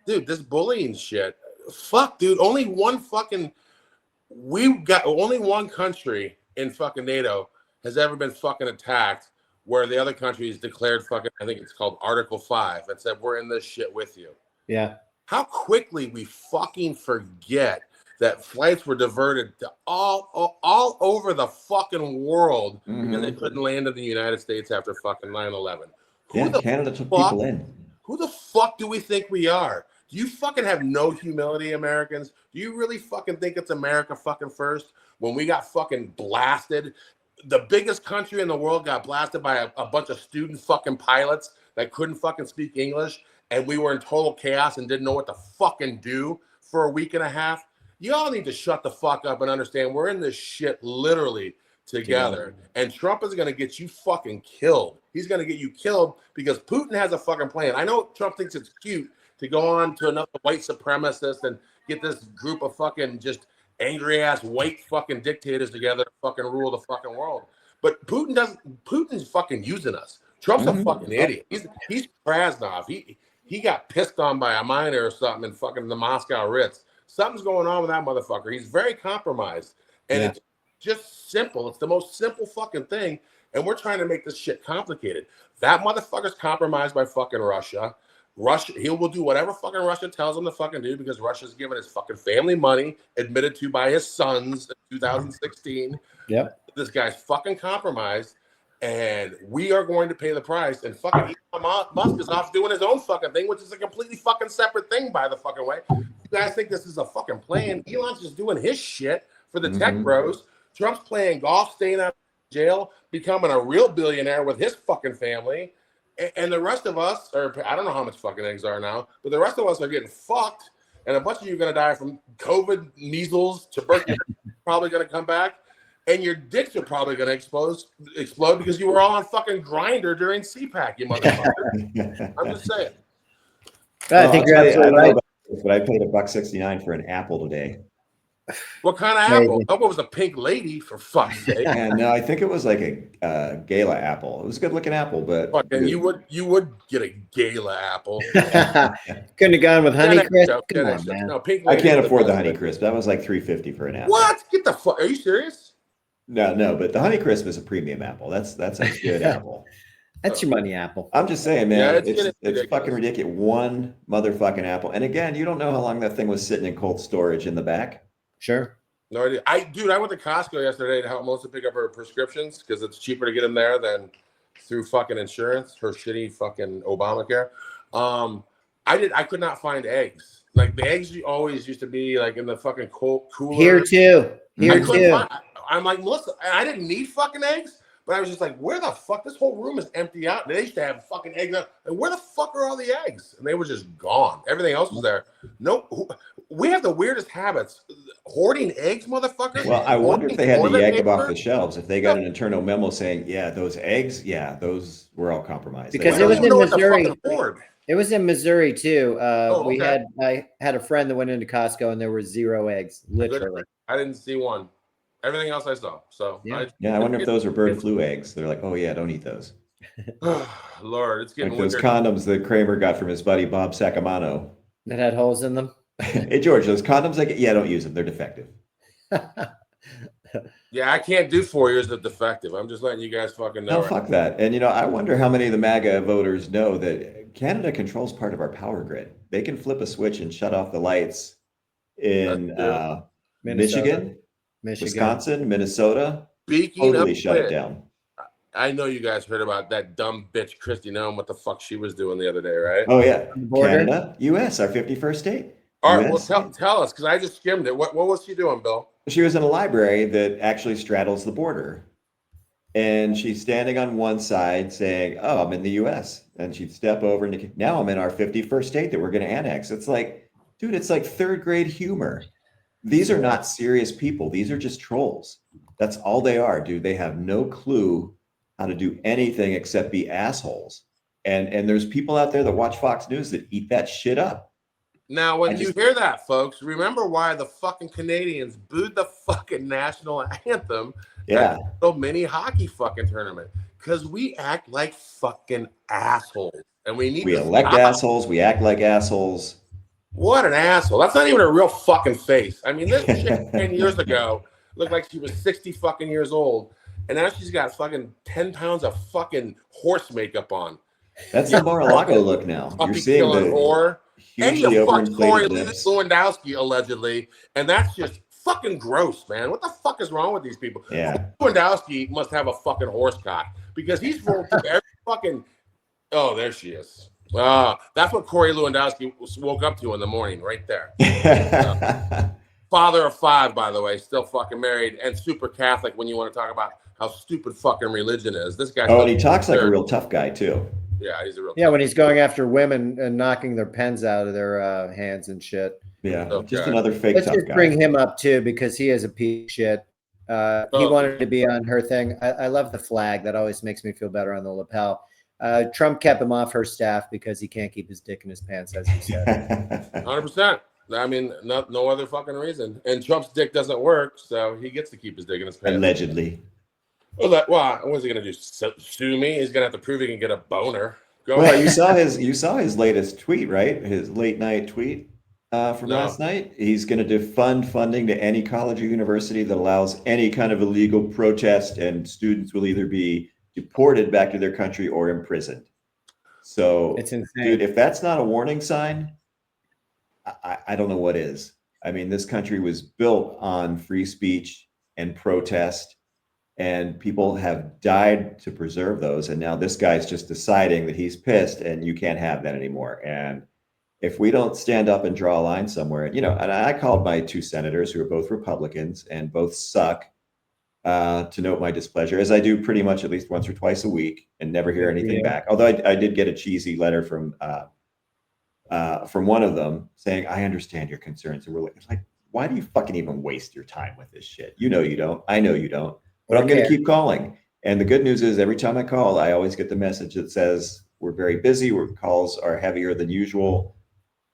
dude, this bullying shit, fuck, dude. Only one country in fucking NATO has ever been fucking attacked where the other countries declared fucking, I think it's called Article 5, and said we're in this shit with you. Yeah. How quickly we fucking forget that flights were diverted to all over the fucking world because they couldn't land in the United States after fucking 9/11. Canada took people in. Who the fuck do we think we are? Do you fucking have no humility, Americans? Do you really fucking think it's America fucking first? When we got fucking blasted, the biggest country in the world got blasted by a bunch of student fucking pilots that couldn't fucking speak English, and we were in total chaos and didn't know what to fucking do for a week and a half. You all need to shut the fuck up and understand we're in this shit literally together. And Trump is going to get you fucking killed. He's going to get you killed because Putin has a fucking plan. I know Trump thinks it's cute to go on to another white supremacist and get this group of fucking just angry ass white fucking dictators together to fucking rule the fucking world. But Putin's fucking using us. Trump's a fucking idiot. He's Krasnov. He got pissed on by a miner or something in fucking the Moscow Ritz. Something's going on with that motherfucker. He's very compromised. And it's just simple. It's the most simple fucking thing. And we're trying to make this shit complicated. That motherfucker's compromised by fucking Russia. He will do whatever fucking Russia tells him to fucking do because Russia's given his fucking family money, admitted to by his sons in 2016. Yep. This guy's fucking compromised, and we are going to pay the price. And fucking Elon Musk is off doing his own fucking thing, which is a completely fucking separate thing, by the fucking way. You guys think this is a fucking plan? Elon's just doing his shit for the tech bros. Trump's playing golf, staying out of jail, becoming a real billionaire with his fucking family. And the rest of us, or I don't know how much fucking eggs are now, but the rest of us are getting fucked. And a bunch of you are going to die from COVID, measles, tuberculosis, probably going to come back. And your dicks are probably going to explode because you were all on fucking Grindr during CPAC, you motherfucker. I'm just saying. I think you're absolutely right. But I paid $1.69 for an apple today. What kind of apple? Oh, it was a pink lady, for fuck's sake. And no, I think it was like a gala apple. It was a good looking apple, but fucking you would get a gala apple. Couldn't have gone with Honeycrisp. Come on, man. No, pink I can't afford the Honeycrisp. That was like $3.50 for an apple. What? Get the fuck? Are you serious? No, but the Honeycrisp is a premium apple. That's a good apple. That's your money apple. I'm just saying, man, Yeah, it's fucking ridiculous. One motherfucking apple. And again, you don't know how long that thing was sitting in cold storage in the back. Sure. No idea. I went to Costco yesterday to help Melissa pick up her prescriptions because it's cheaper to get them there than through fucking insurance, her shitty fucking Obamacare. I could not find eggs. Like the eggs always used to be like in the fucking cooler. Here too. I'm like, Melissa, I didn't need fucking eggs, but I was just like, where the fuck? This whole room is empty out. They used to have fucking eggs out. And where the fuck are all the eggs? And they were just gone. Everything else was there. No, we have the weirdest habits. Hoarding eggs, motherfuckers. Well, I wonder if they had to yank them off the shelves. If they got an internal memo saying, yeah, those eggs, those were all compromised. Because it was in Missouri. It was in Missouri too. I had a friend that went into Costco and there were 0 eggs, literally. I didn't see one. Everything else I saw. So I wonder if those are bird flu eggs. They're like, oh yeah, don't eat those. Lord, it's getting like those condoms that Kramer got from his buddy Bob Sacamano that had holes in them. Hey George, those condoms don't use them. They're defective. Yeah, I can't do 4 years of defective. I'm just letting you guys fucking know. No, fuck that. And I wonder how many of the MAGA voters know that Canada controls part of our power grid. They can flip a switch and shut off the lights in Michigan, Wisconsin, Minnesota. Totally shut it down. I know you guys heard about that dumb bitch Kristi Noem, what the fuck she was doing the other day, right? Oh yeah, Canada, U.S., our 51st state. All right, well tell us, because I just skimmed it. What was she doing, Bill? She was in a library that actually straddles the border. And she's standing on one side saying, oh, I'm in the U.S. And she'd step over and now I'm in our 51st state that we're going to annex. It's like, dude, it's like third grade humor. These are not serious people. These are just trolls. That's all they are, dude. They have no clue how to do anything except be assholes. And there's people out there that watch Fox News that eat that shit up. Now, when you hear that, folks, remember why the fucking Canadians booed the fucking national anthem at the mini hockey fucking tournament. Because we act like fucking assholes. And we elect assholes. We act like assholes. What an asshole. That's not even a real fucking face. I mean, this chick 10 years ago looked like she was 60 fucking years old. And now she's got fucking 10 pounds of fucking horse makeup on. That's the Mar-a-Lago look now. You're seeing the whore. And you fucked Corey lips. Lewandowski, allegedly. And that's just fucking gross, man. What the fuck is wrong with these people? Yeah. Lewandowski must have a fucking horse cock because he's rolled through every fucking... Oh, there she is. That's what Corey Lewandowski woke up to in the morning, right there. Father of 5, by the way, still fucking married and super Catholic when you want to talk about how stupid fucking religion is. This guy. Oh, and he talks like a real tough guy, too. Yeah, he's a real. Yeah, when he's going after women and knocking their pens out of their hands and shit. Yeah, just another fake Let's tough just guy. Bring him up too because he is a piece of shit. He wanted to be on her thing. I love the flag. That always makes me feel better on the lapel. Trump kept him off her staff because he can't keep his dick in his pants, as he said. 100%. I mean, no other fucking reason. And Trump's dick doesn't work, so he gets to keep his dick in his pants. Allegedly. Well, what's he gonna do? Sue me? He's gonna have to prove he can get a boner. Well, you saw his latest tweet, right? His late night tweet from last night. He's going to defund funding to any college or university that allows any kind of illegal protest, and students will either be deported back to their country or imprisoned. So, it's insane. dude, if that's not a warning sign, I don't know what is. I mean, this country was built on free speech and protest, and people have died to preserve those. And now this guy's just deciding that he's pissed and you can't have that anymore. And if we don't stand up and draw a line somewhere, and I called my two senators who are both Republicans and both suck to note my displeasure, as I do pretty much at least once or twice a week, and never hear anything back. Although I did get a cheesy letter from one of them saying, I understand your concerns. And we're like, why do you fucking even waste your time with this shit? You don't. I know you don't. But I'm going to keep calling. And the good news is every time I call, I always get the message that says, we're very busy. Our calls are heavier than usual.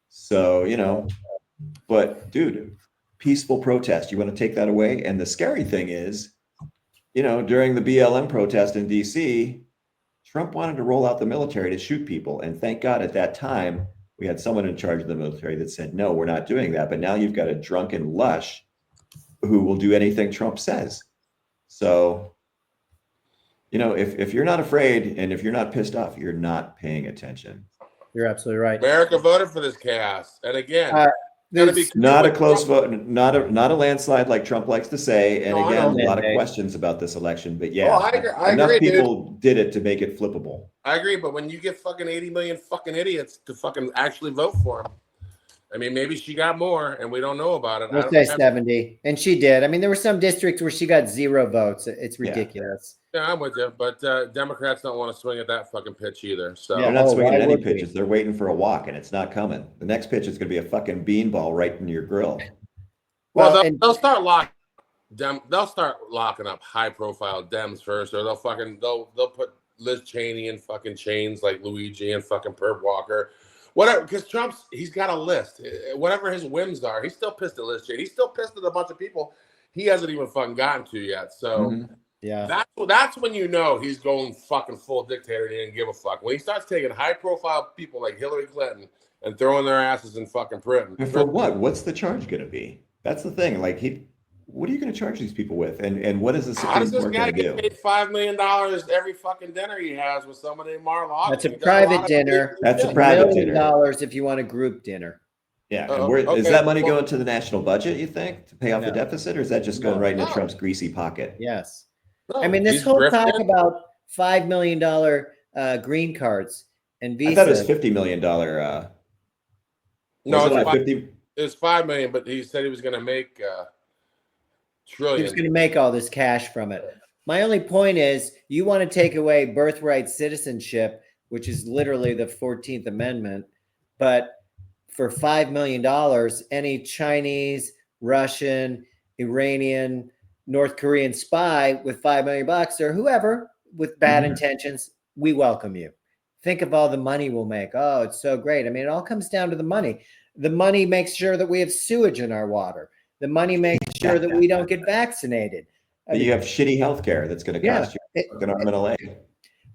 So, but dude, peaceful protest, you want to take that away? And the scary thing is, during the BLM protest in DC, Trump wanted to roll out the military to shoot people. And thank God at that time, we had someone in charge of the military that said, no, we're not doing that. But now you've got a drunken lush who will do anything Trump says. So, if you're not afraid and if you're not pissed off, you're not paying attention. You're absolutely right. America voted for this chaos. And again, it's not a close vote, not a landslide like Trump likes to say. And again, a lot of questions about this election. But yeah, I enough agree, people did it to make it flippable. I agree. But when you get fucking 80 million fucking idiots to fucking actually vote for him, I mean, maybe she got more and we don't know about it. We'll say 70. And she did. I mean, there were some districts where she got 0 votes. It's ridiculous. Yeah, I'm with you. But Democrats don't want to swing at that fucking pitch either. So they're not swinging any pitches. They're waiting for a walk, and it's not coming. The next pitch is going to be a fucking beanball right in your grill. Well, they'll start locking they'll start locking up high-profile Dems first, or they'll put Liz Cheney in fucking chains like Luigi and fucking Perp Walker. Whatever, because he's got a list. Whatever his whims are, he's still pissed at Liz Cheney. He's still pissed at a bunch of people he hasn't even fucking gotten to yet. So that's when he's going fucking full dictator and he didn't give a fuck. When he starts taking high-profile people like Hillary Clinton and throwing their asses in fucking prison. For what? What's the charge going to be? That's the thing. Like what are you going to charge these people with? And what is the Supreme Court going to do? How does this guy get paid $5 million every fucking dinner he has with somebody named Mar-a-Lago? That's a private dinner. That's a private dinner. $1 million if you want a group dinner. Yeah. Is that money going to the national budget, you think, to pay off the deficit? Or is that just going right into Trump's greasy pocket? Yes. No, I mean, this whole talk about $5 million green cards and visa. I thought it was $50 million. No, it's $5 million, but he said he was going to make trillion. He was going to make all this cash from it. My only point is, you want to take away birthright citizenship, which is literally the 14th Amendment, but for $5 million, any Chinese, Russian, Iranian, North Korean spy with $5 million or whoever with bad intentions, we welcome you. Think of all the money we'll make. Oh, it's so great. I mean, it all comes down to the money. The money makes sure that we have sewage in our water. The money makes sure that we don't get vaccinated. You have shitty healthcare that's going to cost you an arm and a leg.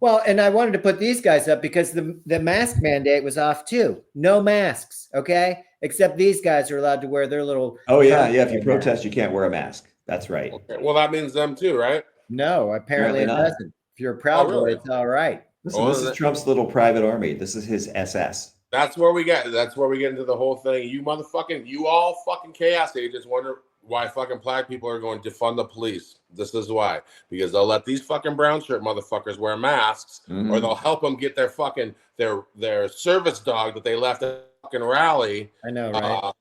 Well, and I wanted to put these guys up because the mask mandate was off too. No masks, okay? Except these guys are allowed to wear their little. Oh, yeah. If you protest, you can't wear a mask. That's right. Okay. Well, that means them too, right? No, apparently it doesn't. If you're a Proud Boy, it's all right. Listen, this is Trump's little private army. This is his SS. That's where we get into the whole thing. You all fucking chaos agents wonder why fucking black people are going to defund the police. This is why. Because they'll let these fucking brown shirt motherfuckers wear masks, or they'll help them get their fucking their service dog that they left at the fucking rally. I know, right?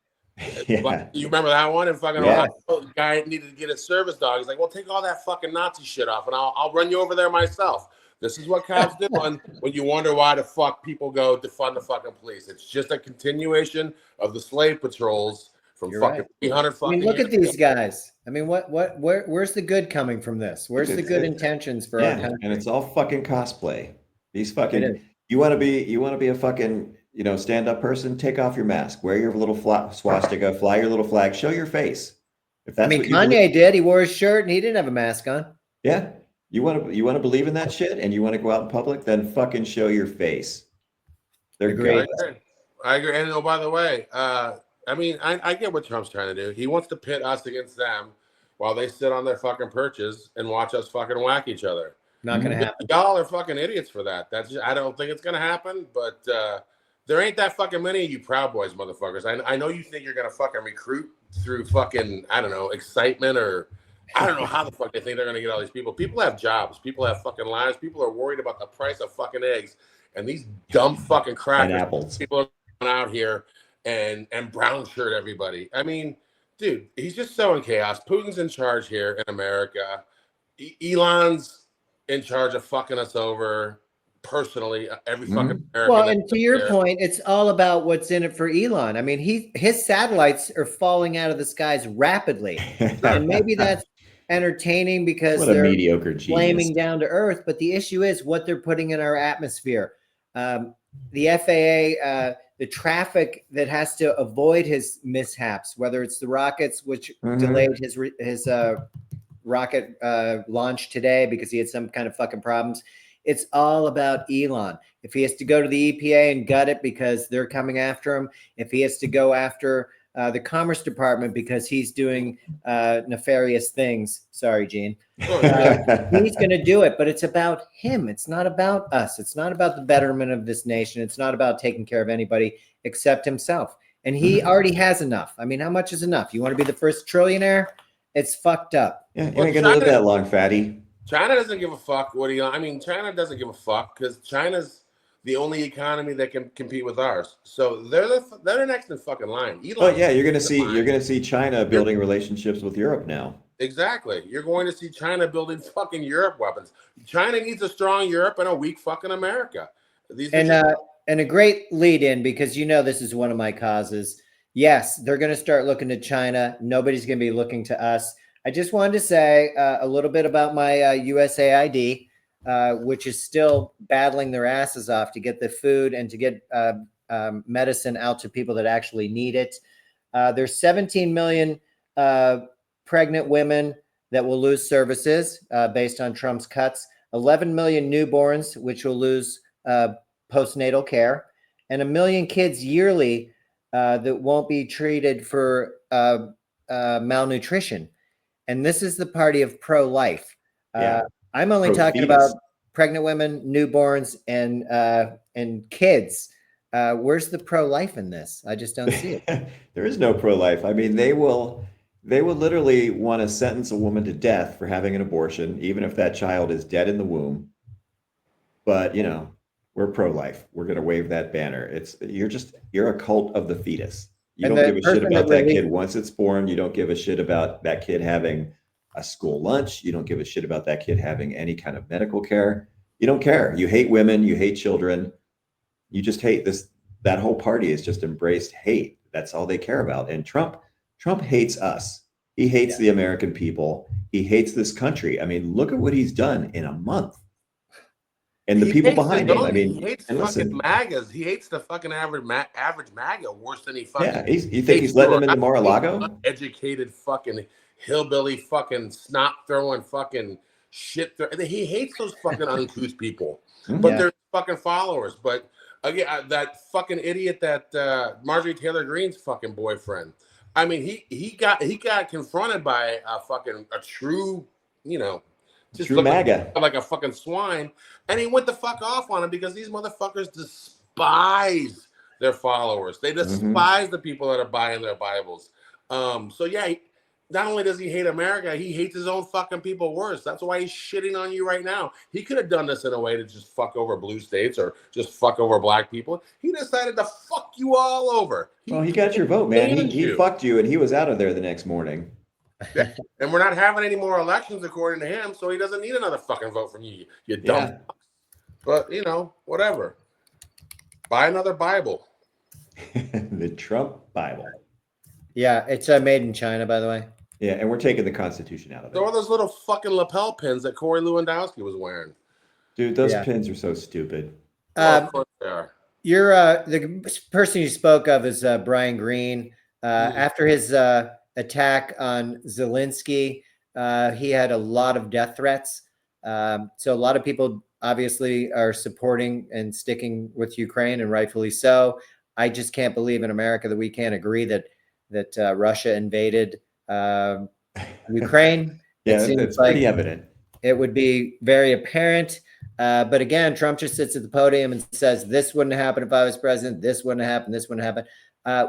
You remember that one? And fucking the guy needed to get a service dog. He's like, well, take all that fucking Nazi shit off and I'll run you over there myself. This is what cops do when you wonder why the fuck people go defund the fucking police. It's just a continuation of the slave patrols from fucking 300 fucking. I mean, look at these guys. I mean, where's the good coming from this? Where's the good intentions for our country? And it's all fucking cosplay. These fucking you want to be a fucking stand-up person, take off your mask, wear your little swastika, fly your little flag, show your face. If that's what you Kanye believe, did. He wore his shirt and he didn't have a mask on. yeah, you want to believe in that shit and you want to go out in public, then fucking show your face. They're Agreed. good. I agree. And by the way, I get what Trump's trying to do. He wants to pit us against them while they sit on their fucking perches and watch us fucking whack each other. Not going to happen. Y'all are fucking idiots for that. I don't think it's going to happen, but there ain't that fucking many of you Proud Boys motherfuckers. I know you think you're going to fucking recruit through fucking, I don't know, excitement, or I don't know how the fuck they think they're going to get all these people. People have jobs. People have fucking lives. People are worried about the price of fucking eggs. And these dumb fucking crackers, and apples. People are going out here and brown shirt everybody. I mean, dude, he's just sowing chaos. Putin's in charge here in America. Elon's in charge of fucking us over personally. Every fucking American. Well, and to your point, it's all about what's in it for Elon. I mean, his satellites are falling out of the skies rapidly, and maybe that's entertaining because they're mediocre flaming down to earth. But the issue is what they're putting in our atmosphere. The FAA, the traffic that has to avoid his mishaps, whether it's the rockets, which delayed his rocket launch today because he had some kind of fucking problems. It's all about Elon. If he has to go to the EPA and gut it because they're coming after him, if he has to go after the Commerce Department because he's doing nefarious things. Sorry, Gene. He's going to do it, but it's about him. It's not about us. It's not about the betterment of this nation. It's not about taking care of anybody except himself. And he already has enough. I mean, how much is enough? You want to be the first trillionaire? It's fucked up. Yeah, you ain't going to live that long, fatty. China doesn't give a fuck. China doesn't give a fuck because China's the only economy that can compete with ours. So they're next in fucking line. Elon, yeah, you're gonna see China building relationships with Europe now. Exactly. You're going to see China building fucking Europe weapons. China needs a strong Europe and a weak fucking America. And a great lead in, because this is one of my causes. Yes, they're going to start looking to China. Nobody's going to be looking to us. I just wanted to say a little bit about my USAID, which is still battling their asses off to get the food and to get medicine out to people that actually need it. There's 17 million pregnant women that will lose services based on Trump's cuts, 11 million newborns, which will lose postnatal care, and 1 million kids yearly that won't be treated for malnutrition. And this is the party of pro-life. I'm only talking about pregnant women, newborns, and kids. Where's the pro-life in this? I just don't see it. There is no pro-life. I mean, they will literally want to sentence a woman to death for having an abortion, even if that child is dead in the womb. But we're pro-life. We're going to wave that banner. You're a cult of the fetus. You don't give a shit about that kid once it's born. You don't give a shit about that kid having a school lunch. You don't give a shit about that kid having any kind of medical care. You don't care. You hate women. You hate children. You just hate this. That whole party has just embraced hate. That's all they care about. And Trump hates us. He hates the American people. He hates this country. I mean, look at what he's done in a month. And the people behind him. I mean, he hates fucking MAGAs. He hates the fucking average MAGA worse than he fucking. Yeah, you think he's letting them into Mar-a-Lago? Uneducated fucking hillbilly fucking snot throwing fucking shit. He hates those fucking uncouth people, but they're fucking followers. But again, that fucking idiot, that Marjorie Taylor Greene's fucking boyfriend. I mean, he got confronted by a true, just true MAGA, like a fucking swine, and he went the fuck off on him because these motherfuckers despise their followers. They despise the people that are buying their Bibles. So yeah, not only does he hate America, he hates his own fucking people worse. That's why he's shitting on you right now. He could have done this in a way to just fuck over blue states or just fuck over black people. He decided to fuck you all over. He got your vote, man. He fucked you, and he was out of there the next morning. Yeah. And we're not having any more elections according to him, so he doesn't need another fucking vote from you, you dumb. But whatever. Buy another Bible. The Trump Bible. Yeah, it's made in China, by the way. Yeah, and we're taking the Constitution out of it. There are those little fucking lapel pins that Corey Lewandowski was wearing. Dude, those pins are so stupid. Of course they are. You're the person you spoke of is Brian Greene. After his attack on Zelensky, he had a lot of death threats. So a lot of people obviously are supporting and sticking with Ukraine, and rightfully so. I just can't believe in America that we can't agree that Russia invaded Ukraine. Yeah, it's pretty evident. It would be very apparent. But again, Trump just sits at the podium and says, this wouldn't happen if I was president. This wouldn't happen. This wouldn't happen.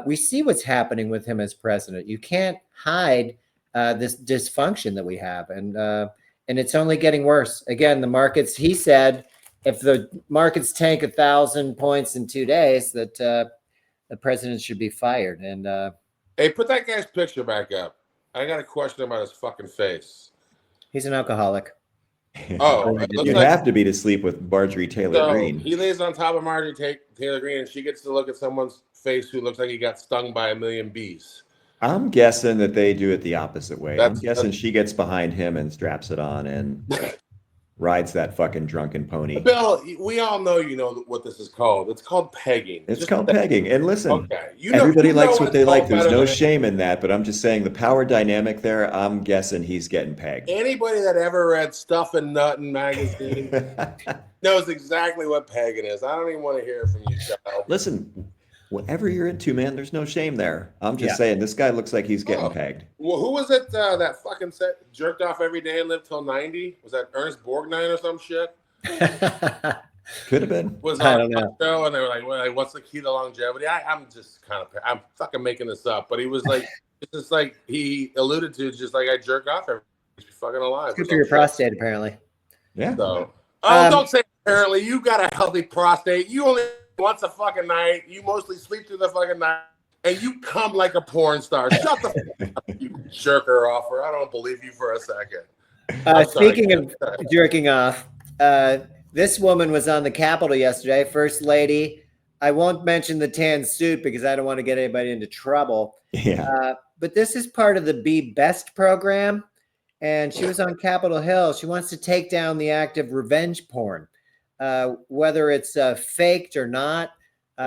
We see what's happening with him as president. You can't hide this dysfunction that we have. And it's only getting worse. Again, the markets, he said, if the markets tank 1,000 points in 2 days, that the president should be fired. And hey, put that guy's picture back up. I got a question about his fucking face. He's an alcoholic. Oh, you have to be to sleep with Marjorie Taylor Greene. He lays on top of Marjorie Taylor Greene, and she gets to look at someone's face who looks like he got stung by 1,000,000 bees. I'm guessing that they do it the opposite way. I'm guessing she gets behind him and straps it on and rides that fucking drunken pony. Bill, we all know you know what this is called. It's called pegging. It's called pegging. And listen, okay. Everybody likes what they like. There's no shame in that, but I'm just saying the power dynamic there, I'm guessing he's getting pegged. Anybody that ever read Stuff and Nuttin' magazine knows exactly what pegging is. I don't even want to hear it from you, child. Listen, whatever you're into, man, there's no shame there. I'm just saying this guy looks like he's getting pegged. Well, who was it that fucking jerked off every day and lived till 90? Was that Ernest Borgnine or some shit? Could have been. Was on a show and they were like, well, what's the key to longevity? I'm fucking making this up, but he was like, it's just like he alluded to, just like I jerk off every day. He's fucking alive. Good for your prostate, apparently. Yeah. So, don't say apparently. You got a healthy prostate. You only once a fucking night. You mostly sleep through the fucking night, and you come like a porn star. Shut the fuck up, you jerker offer. I don't believe you for a second. Speaking of jerking off, this woman was on the Capitol yesterday. First Lady. I won't mention the tan suit because I don't want to get anybody into trouble. Yeah. But this is part of the Be Best program, and she was on Capitol Hill. She wants to take down the act of revenge porn. Whether it's faked or not,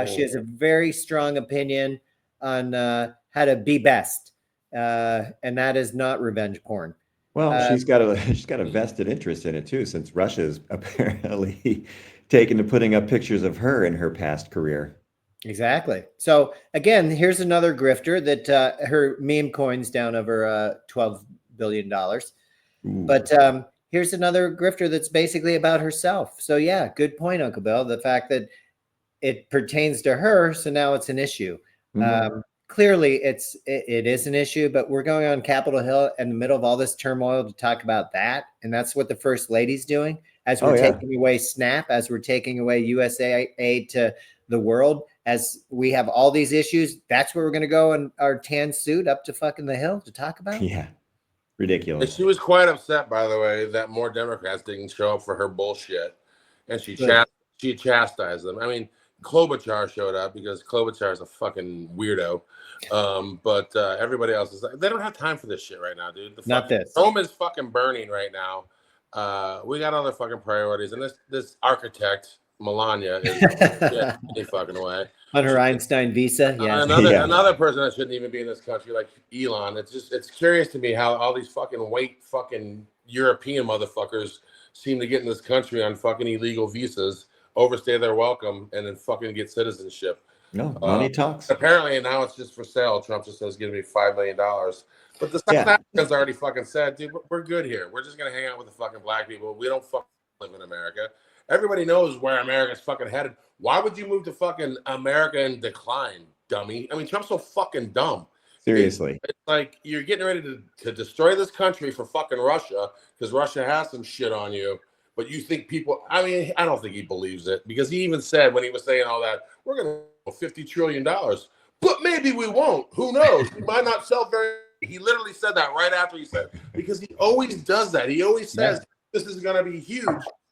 she has a very strong opinion on how to be best, and that is not revenge porn. Well, she's got a vested interest in it too, since Russia's apparently taken to putting up pictures of her in her past career. Exactly. So again, here's another grifter that her meme coin's down over $12 billion. Ooh. But here's another grifter that's basically about herself. So yeah, good point, Uncle Bill. The fact that it pertains to her, so now it's an issue. Mm-hmm. Clearly, it is an issue, but we're going on Capitol Hill in the middle of all this turmoil to talk about that, and that's what the First Lady's doing. As we're taking away SNAP, as we're taking away USAID to the world, as we have all these issues, that's where we're going to go in our tan suit up to fucking the Hill to talk about. Yeah. Ridiculous. She was quite upset, by the way, that more Democrats didn't show up for her bullshit, and she chastised them. I mean, Klobuchar showed up because Klobuchar is a fucking weirdo, but everybody else is like, they don't have time for this shit right now, dude. Rome is fucking burning right now. We got other fucking priorities, and this architect Melania is any fucking way. On her Einstein visa, another person that shouldn't even be in this country, like Elon. It's curious to me how all these fucking white fucking European motherfuckers seem to get in this country on fucking illegal visas, overstay their welcome, and then fucking get citizenship. No, money talks. Apparently now it's just for sale. Trump just says give me $5 million. But the South Africans already fucking said, dude, we're good here. We're just gonna hang out with the fucking black people. We don't fucking live in America. Everybody knows where America's fucking headed. Why would you move to fucking America in decline, dummy? I mean, Trump's so fucking dumb. Seriously. It's like you're getting ready to destroy this country for fucking Russia because Russia has some shit on you. But you think people, I mean, I don't think he believes it because he even said when he was saying all that, we're going to $50 trillion. But maybe we won't. Who knows? We might not sell very. He literally said that right after he said, because he always does that. He always says this is going to be huge.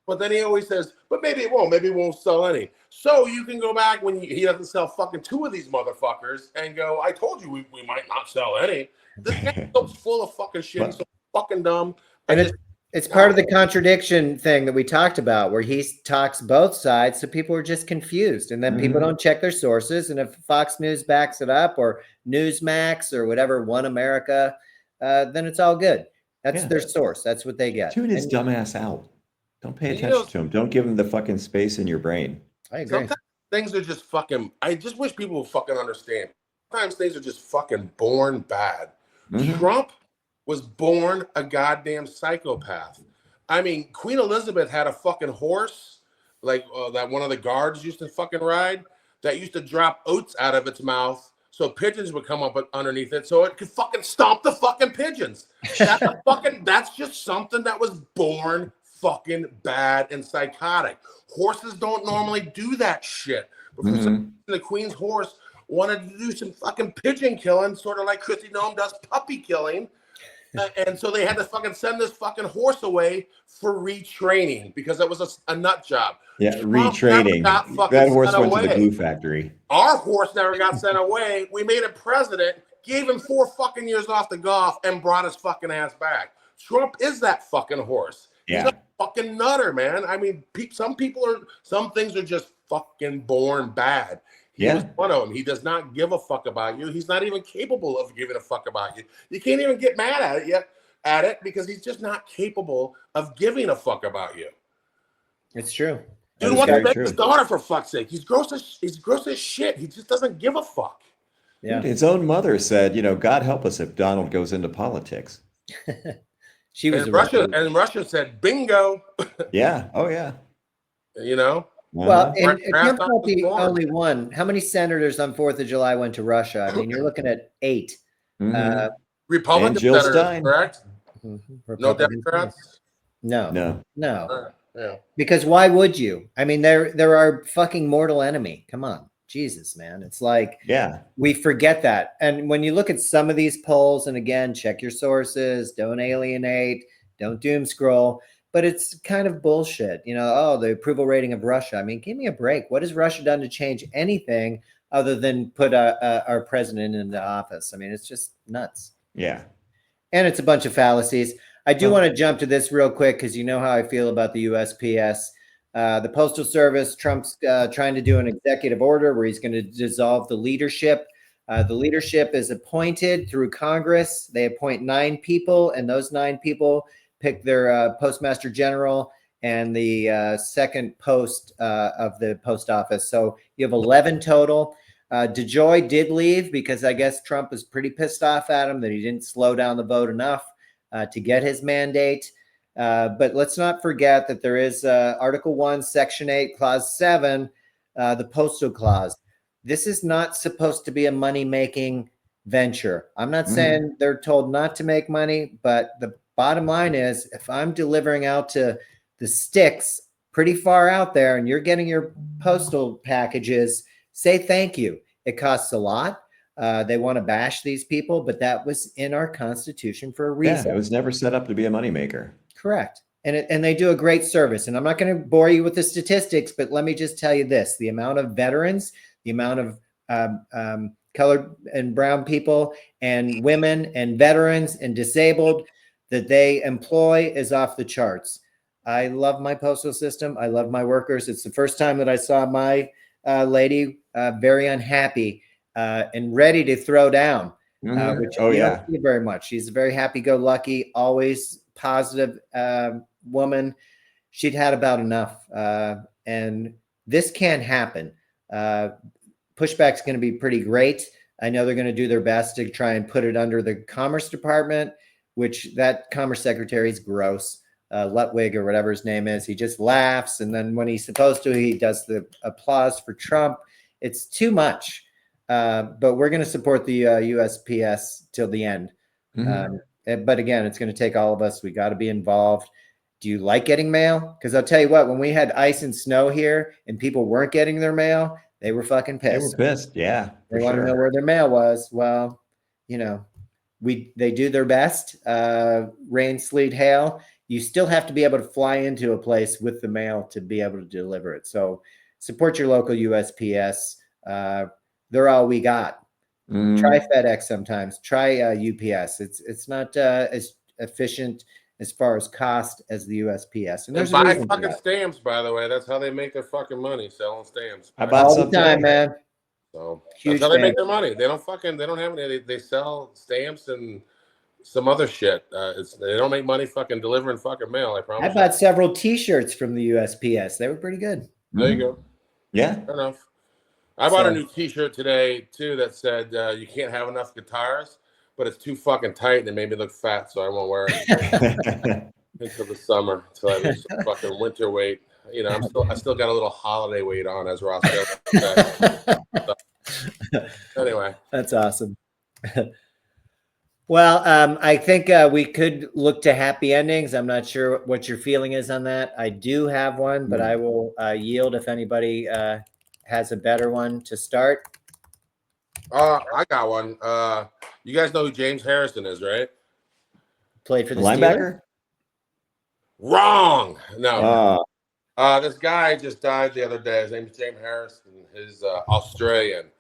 But then he always says, but maybe it won't. Maybe it won't sell any. So you can go back when he doesn't sell fucking 2 of these motherfuckers and go, I told you we might not sell any. This guy's so full of fucking shit. He's so fucking dumb. And It's part of the contradiction thing that we talked about, where he talks both sides, so people are just confused, and then people don't check their sources. And if Fox News backs it up, or Newsmax, or whatever, One America, then it's all good. That's their source. That's what they get. Tune his dumbass out. Don't pay attention to him. Don't give him the fucking space in your brain. I agree. Sometimes things are just fucking. I just wish people would fucking understand. Sometimes things are just fucking born bad. Trump was born a goddamn psychopath. I mean, Queen Elizabeth had a fucking horse, like that one of the guards used to fucking ride, that used to drop oats out of its mouth so pigeons would come up underneath it so it could fucking stomp the fucking pigeons. That's just something that was born fucking bad and psychotic. Horses don't normally do that shit. But for some reason, the Queen's horse wanted to do some fucking pigeon killing, sort of like Chrissy Nome does puppy killing. And so they had to fucking send this fucking horse away for retraining because it was a nut job. Yeah, retraining. That horse went to the glue factory. Our horse never got sent away. We made him president, gave him 4 fucking years off the golf, and brought his fucking ass back. Trump is that fucking horse. Yeah. He's a fucking nutter, man. I mean, some things are just fucking born bad. He was one of them. He does not give a fuck about you. He's not even capable of giving a fuck about you. You can't even get mad at it yet because he's just not capable of giving a fuck about you. It's true. Dude wants to make his daughter, for fuck's sake. He's gross as shit. He just doesn't give a fuck. Yeah. Dude, his own mother said, God help us if Donald goes into politics. She was Russia said bingo. Yeah. Oh yeah. Well, and Trump not the only one. How many senators on 4th of July went to Russia? I mean, you're looking at 8. Republican senators, correct? No Democrats? No. Yeah. Because why would you? I mean, they're our fucking mortal enemy. Come on. Jesus, man. It's like, we forget that. And when you look at some of these polls, and again, check your sources, don't alienate, don't doom scroll. But it's kind of bullshit, the approval rating of Russia. I mean, give me a break. What has Russia done to change anything other than put our president into office? I mean, it's just nuts. Yeah. And it's a bunch of fallacies. I do want to jump to this real quick because you know how I feel about the USPS. The Postal Service, Trump's trying to do an executive order where he's going to dissolve the leadership. The leadership is appointed through Congress. They appoint 9 people, and those 9 people pick their postmaster general and the second post of the post office. So you have 11 total. DeJoy did leave because I guess Trump was pretty pissed off at him that he didn't slow down the vote enough to get his mandate. But let's not forget that there is Article 1, Section 8, Clause 7, the postal clause. This is not supposed to be a money-making venture. I'm not saying they're told not to make money, but the bottom line is, if I'm delivering out to the sticks pretty far out there and you're getting your postal packages, say thank you. It costs a lot. They want to bash these people, but that was in our Constitution for a reason. Yeah, it was never set up to be a moneymaker. Correct. And they do a great service. And I'm not going to bore you with the statistics, but let me just tell you this. The amount of veterans, the amount of colored and brown people and women and veterans and disabled that they employ is off the charts. I love my postal system. I love my workers. It's the first time that I saw my lady very unhappy and ready to throw down, which don't see very much. She's a very happy-go-lucky, always positive woman. She'd had about enough. And this can't happen. Pushback's going to be pretty great. I know they're going to do their best to try and put it under the Commerce Department, which that Commerce Secretary is gross. Lutwig or whatever his name is. He just laughs. And then when he's supposed to, he does the applause for Trump. It's too much. But we're going to support the USPS till the end. But again, it's going to take all of us. We got to be involved. Do you like getting mail? Because I'll tell you what, when we had ice and snow here and people weren't getting their mail, they were fucking pissed. They were pissed. Yeah. They want to know where their mail was. Well, they do their best. Rain, sleet, hail. You still have to be able to fly into a place with the mail to be able to deliver it. So support your local USPS. They're all we got. Try FedEx sometimes. Try UPS. It's not as efficient as far as cost as the USPS. And there's buy a reason for fucking that. stamps, by the way. That's how they make their fucking money, selling stamps. I bought All some the time, today. man. So Huge that's how they fan. make their money. They don't have any. They sell stamps and some other shit. They don't make money fucking delivering fucking mail. I promise. I bought several T-shirts from the USPS. They were pretty good. There you go. Yeah. Fair enough. I bought a new T-shirt today too that said you can't have enough guitars, but it's too fucking tight and it made me look fat, so I won't wear it until the summer. Until I lose some fucking winter weight. You know, I still got a little holiday weight on, as Ross said. So, anyway, that's awesome. Well, I think we could look to happy endings. I'm not sure what your feeling is on that. I do have one, but I will yield if anybody has a better one to start. I got one. You guys know who James Harrison is, right? Played for the linebacker? Steelers? Wrong. No. This guy just died the other day. His name is James Harrison. He's Australian.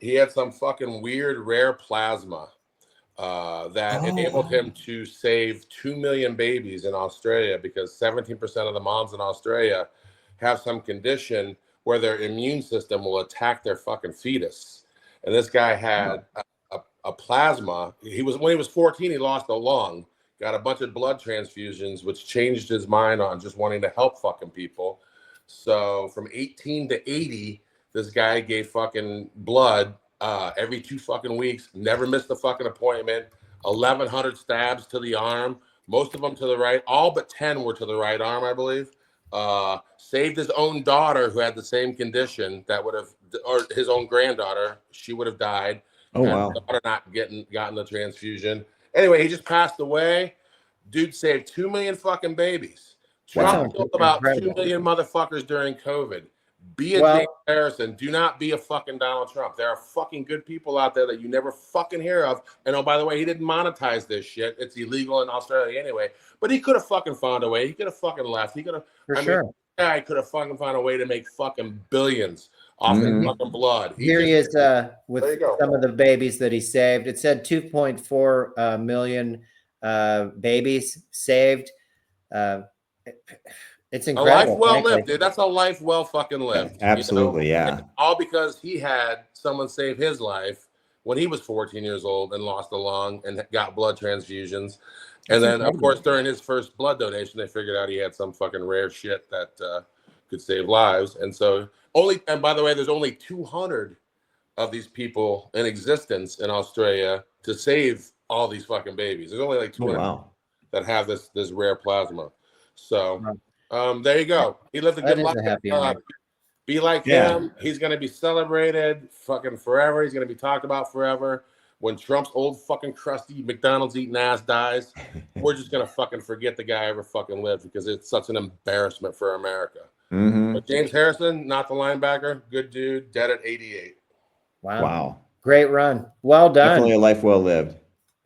He had some fucking weird rare plasma that enabled him to save 2 million babies in Australia, because 17% of the moms in Australia have some condition where their immune system will attack their fucking fetus. And this guy had a plasma. When he was 14, he lost a lung, got a bunch of blood transfusions, which changed his mind on just wanting to help fucking people. So from 18 to 80, this guy gave fucking blood every 2 fucking weeks, never missed a fucking appointment, 1,100 stabs to the arm, most of them to the right, all but 10 were to the right arm, I believe. Saved his own daughter who had the same condition, or his own granddaughter, she would have died. Oh, wow. The daughter not gotten the transfusion. Anyway, he just passed away. Dude saved 2 million fucking babies. Trump killed about 2 million motherfuckers during COVID. Be a James Harrison. Do not be a fucking Donald Trump. There are fucking good people out there that you never fucking hear of. And oh, by the way, he didn't monetize this shit. It's illegal in Australia anyway. But he could have fucking found a way. He could have fucking left. He could have. I could have fucking found a way to make fucking billions off his fucking blood. Here he is with some of the babies that he saved. It said 2.4 million babies saved. It's incredible. A life well lived, dude. That's a life well fucking lived. Absolutely, you know? Yeah. All because he had someone save his life when he was 14 years old and lost a lung and got blood transfusions. And then, of course, during his first blood donation, they figured out he had some fucking rare shit that could save lives. And so and by the way, there's only 200 of these people in existence in Australia to save all these fucking babies. There's only like 200 that have this rare plasma. So there you go. He lived a good life. Be like him. He's going to be celebrated fucking forever. He's going to be talked about forever. When Trump's old fucking crusty McDonald's eating ass dies, we're just going to fucking forget the guy ever fucking lived, because it's such an embarrassment for America. But James Harrison, not the linebacker, good dude, dead at 88. Wow. Great run. Well done. Definitely a life well lived.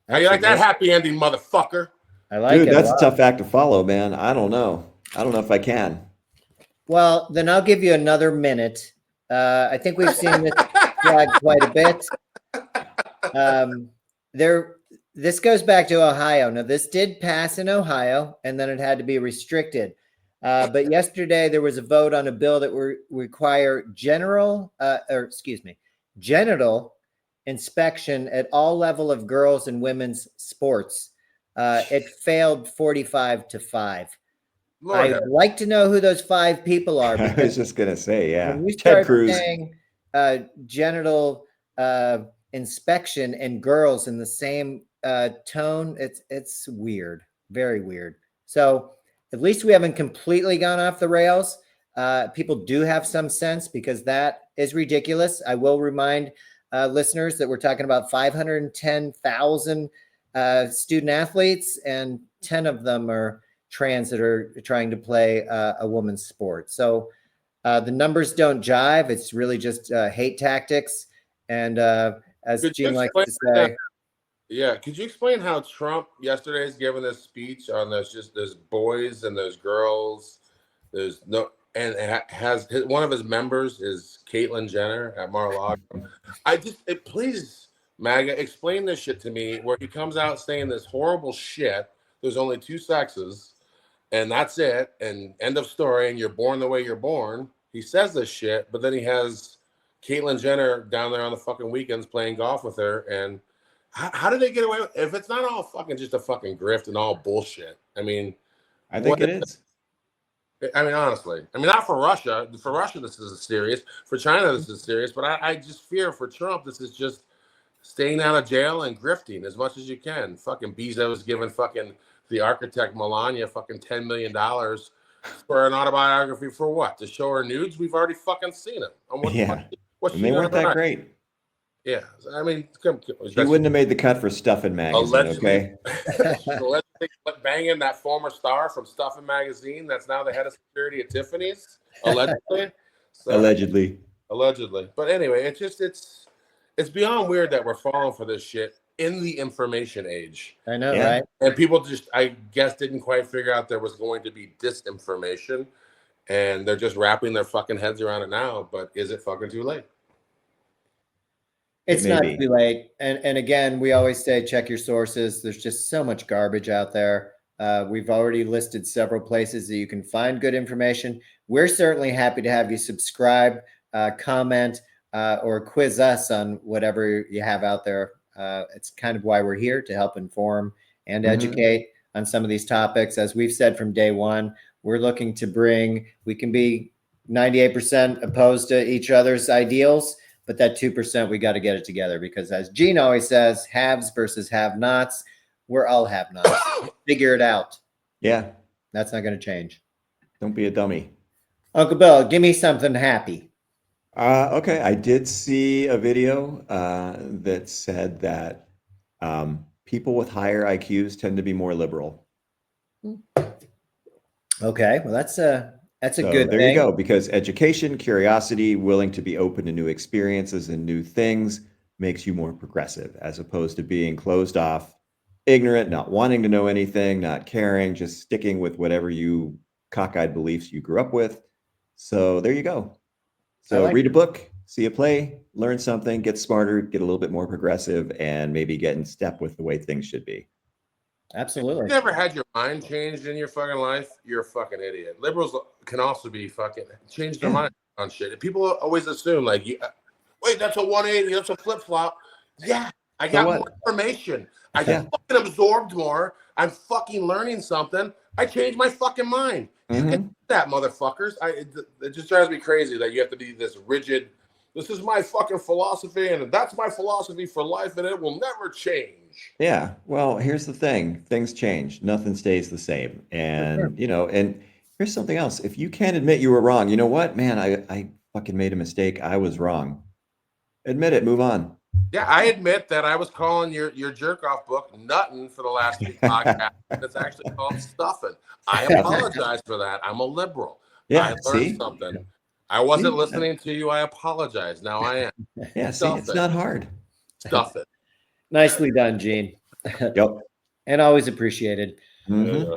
How you like that happy ending, motherfucker? I like it. Dude, that's a tough act to follow, man. I don't know if I can. Well, then I'll give you another minute. I think we've seen this flag quite a bit. This goes back to Ohio. Now, this did pass in Ohio, and then it had to be restricted. But yesterday there was a vote on a bill that would require genital inspection at all level of girls and women's sports. It failed 45-5. I'd like to know who those 5 people are. I was just gonna say, when you start saying genital inspection and girls in the same tone, it's weird, very weird. So at least we haven't completely gone off the rails. People do have some sense, because that is ridiculous. I will remind listeners that we're talking about 510,000 student athletes, and 10 of them are trans that are trying to play a woman's sport. So the numbers don't jive. It's really just hate tactics. And as Gene likes to say, could you explain how Trump yesterday is giving this speech on there's boys and there's girls, there's no, and it has one of his members is Caitlyn Jenner at Mar-a-Lago. Please, MAGA, explain this shit to me, where he comes out saying this horrible shit, there's only two sexes, and that's it, and end of story, and you're born the way you're born. He says this shit, but then he has Caitlyn Jenner down there on the fucking weekends playing golf with her, and how did they get away with it? If it's not all fucking just a fucking grift and all bullshit? I mean, I think it is. I mean, honestly, I mean, not for Russia. For Russia, this is serious. For China, this is serious. But I just fear for Trump, this is just staying out of jail and grifting as much as you can. Fucking Bezos giving fucking the architect Melania fucking $10 million for an autobiography for what? To show her nudes? We've already fucking seen them. And they weren't that great. Yeah, I mean, she wouldn't have made the cut for Stuffin' Magazine, allegedly, okay? Banging that former star from Stuffin' Magazine that's now the head of security at Tiffany's, allegedly. So, allegedly. But anyway, it's beyond weird that we're falling for this shit in the information age. I know, right? And people just, I guess, didn't quite figure out there was going to be disinformation, and they're just wrapping their fucking heads around it now. But is it fucking too late? It's not too late. And again, we always say, check your sources. There's just so much garbage out there. We've already listed several places that you can find good information. We're certainly happy to have you subscribe, comment, or quiz us on whatever you have out there. It's kind of why we're here, to help inform and educate on some of these topics. As we've said from day one, we're looking to we can be 98% opposed to each other's ideals, but that 2%, we got to get it together, because as Gene always says, haves versus have-nots, we're all have-nots. Figure it out. Yeah. That's not going to change. Don't be a dummy. Uncle Bill, give me something happy. Okay. I did see a video that said that people with higher IQs tend to be more liberal. Okay. Well, that's a good there thing. You go, because education, curiosity, willing to be open to new experiences and new things makes you more progressive, as opposed to being closed off, ignorant, not wanting to know anything, not caring, just sticking with whatever you cockeyed beliefs you grew up with. So there you go. So read a book, see a play, learn something, get smarter, get a little bit more progressive, and maybe get in step with the way things should be. Absolutely. If you've never had your mind changed in your fucking life, you're a fucking idiot. Liberals can also be fucking change their mind on shit. And people always assume, like, wait, that's a 180, that's a flip flop. Yeah, I got more information. I got fucking absorbed more. I'm fucking learning something. I changed my fucking mind. You can do that, motherfuckers. It just drives me crazy that you have to be this rigid. This is my fucking philosophy, and that's my philosophy for life, and it will never change. Yeah. Well, here's the thing. Things change. Nothing stays the same. And, and here's something else. If you can't admit you were wrong, you know what, man, I fucking made a mistake. I was wrong. Admit it. Move on. Yeah, I admit that I was calling your jerk off book nuttin' for the last few podcasts. It's actually called stuffing. I apologize for that. I'm a liberal. Yeah, I learned something. I wasn't listening to you. I apologize. Now I am. Yeah, see, it's not hard. Stuff it. Nicely done, Gene. Yep. And always appreciated. Mm-hmm.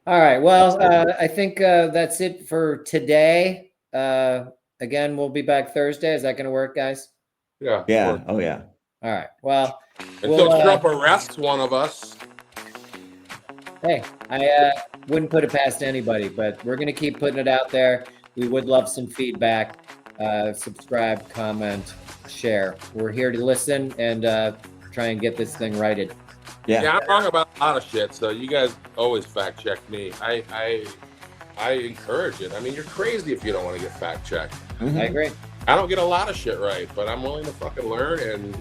All right. Well, I think that's it for today. Again, we'll be back Thursday. Is that going to work, guys? Yeah. Yeah. Oh, yeah. All right. Well, until Trump arrests one of us. Hey, I wouldn't put it past anybody, but we're going to keep putting it out there. We would love some feedback. Subscribe, comment, share. We're here to listen and try and get this thing righted. Yeah, I'm wrong about a lot of shit, so you guys always fact check me. I encourage it. I mean, you're crazy if you don't want to get fact checked. I agree. I don't get a lot of shit right, but I'm willing to fucking learn and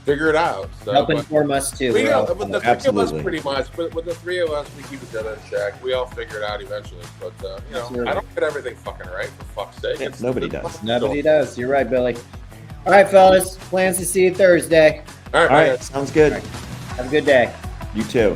figure it out. So, help inform us too. With the three of us, pretty much. But with the three of us, we keep each other in check. We all figure it out eventually. But I don't get everything fucking right, for fuck's sake. Yeah, nobody does. Nobody does. You're right, Billy. All right, fellas. Plans to see you Thursday. All right. Sounds good. Have a good day. You too.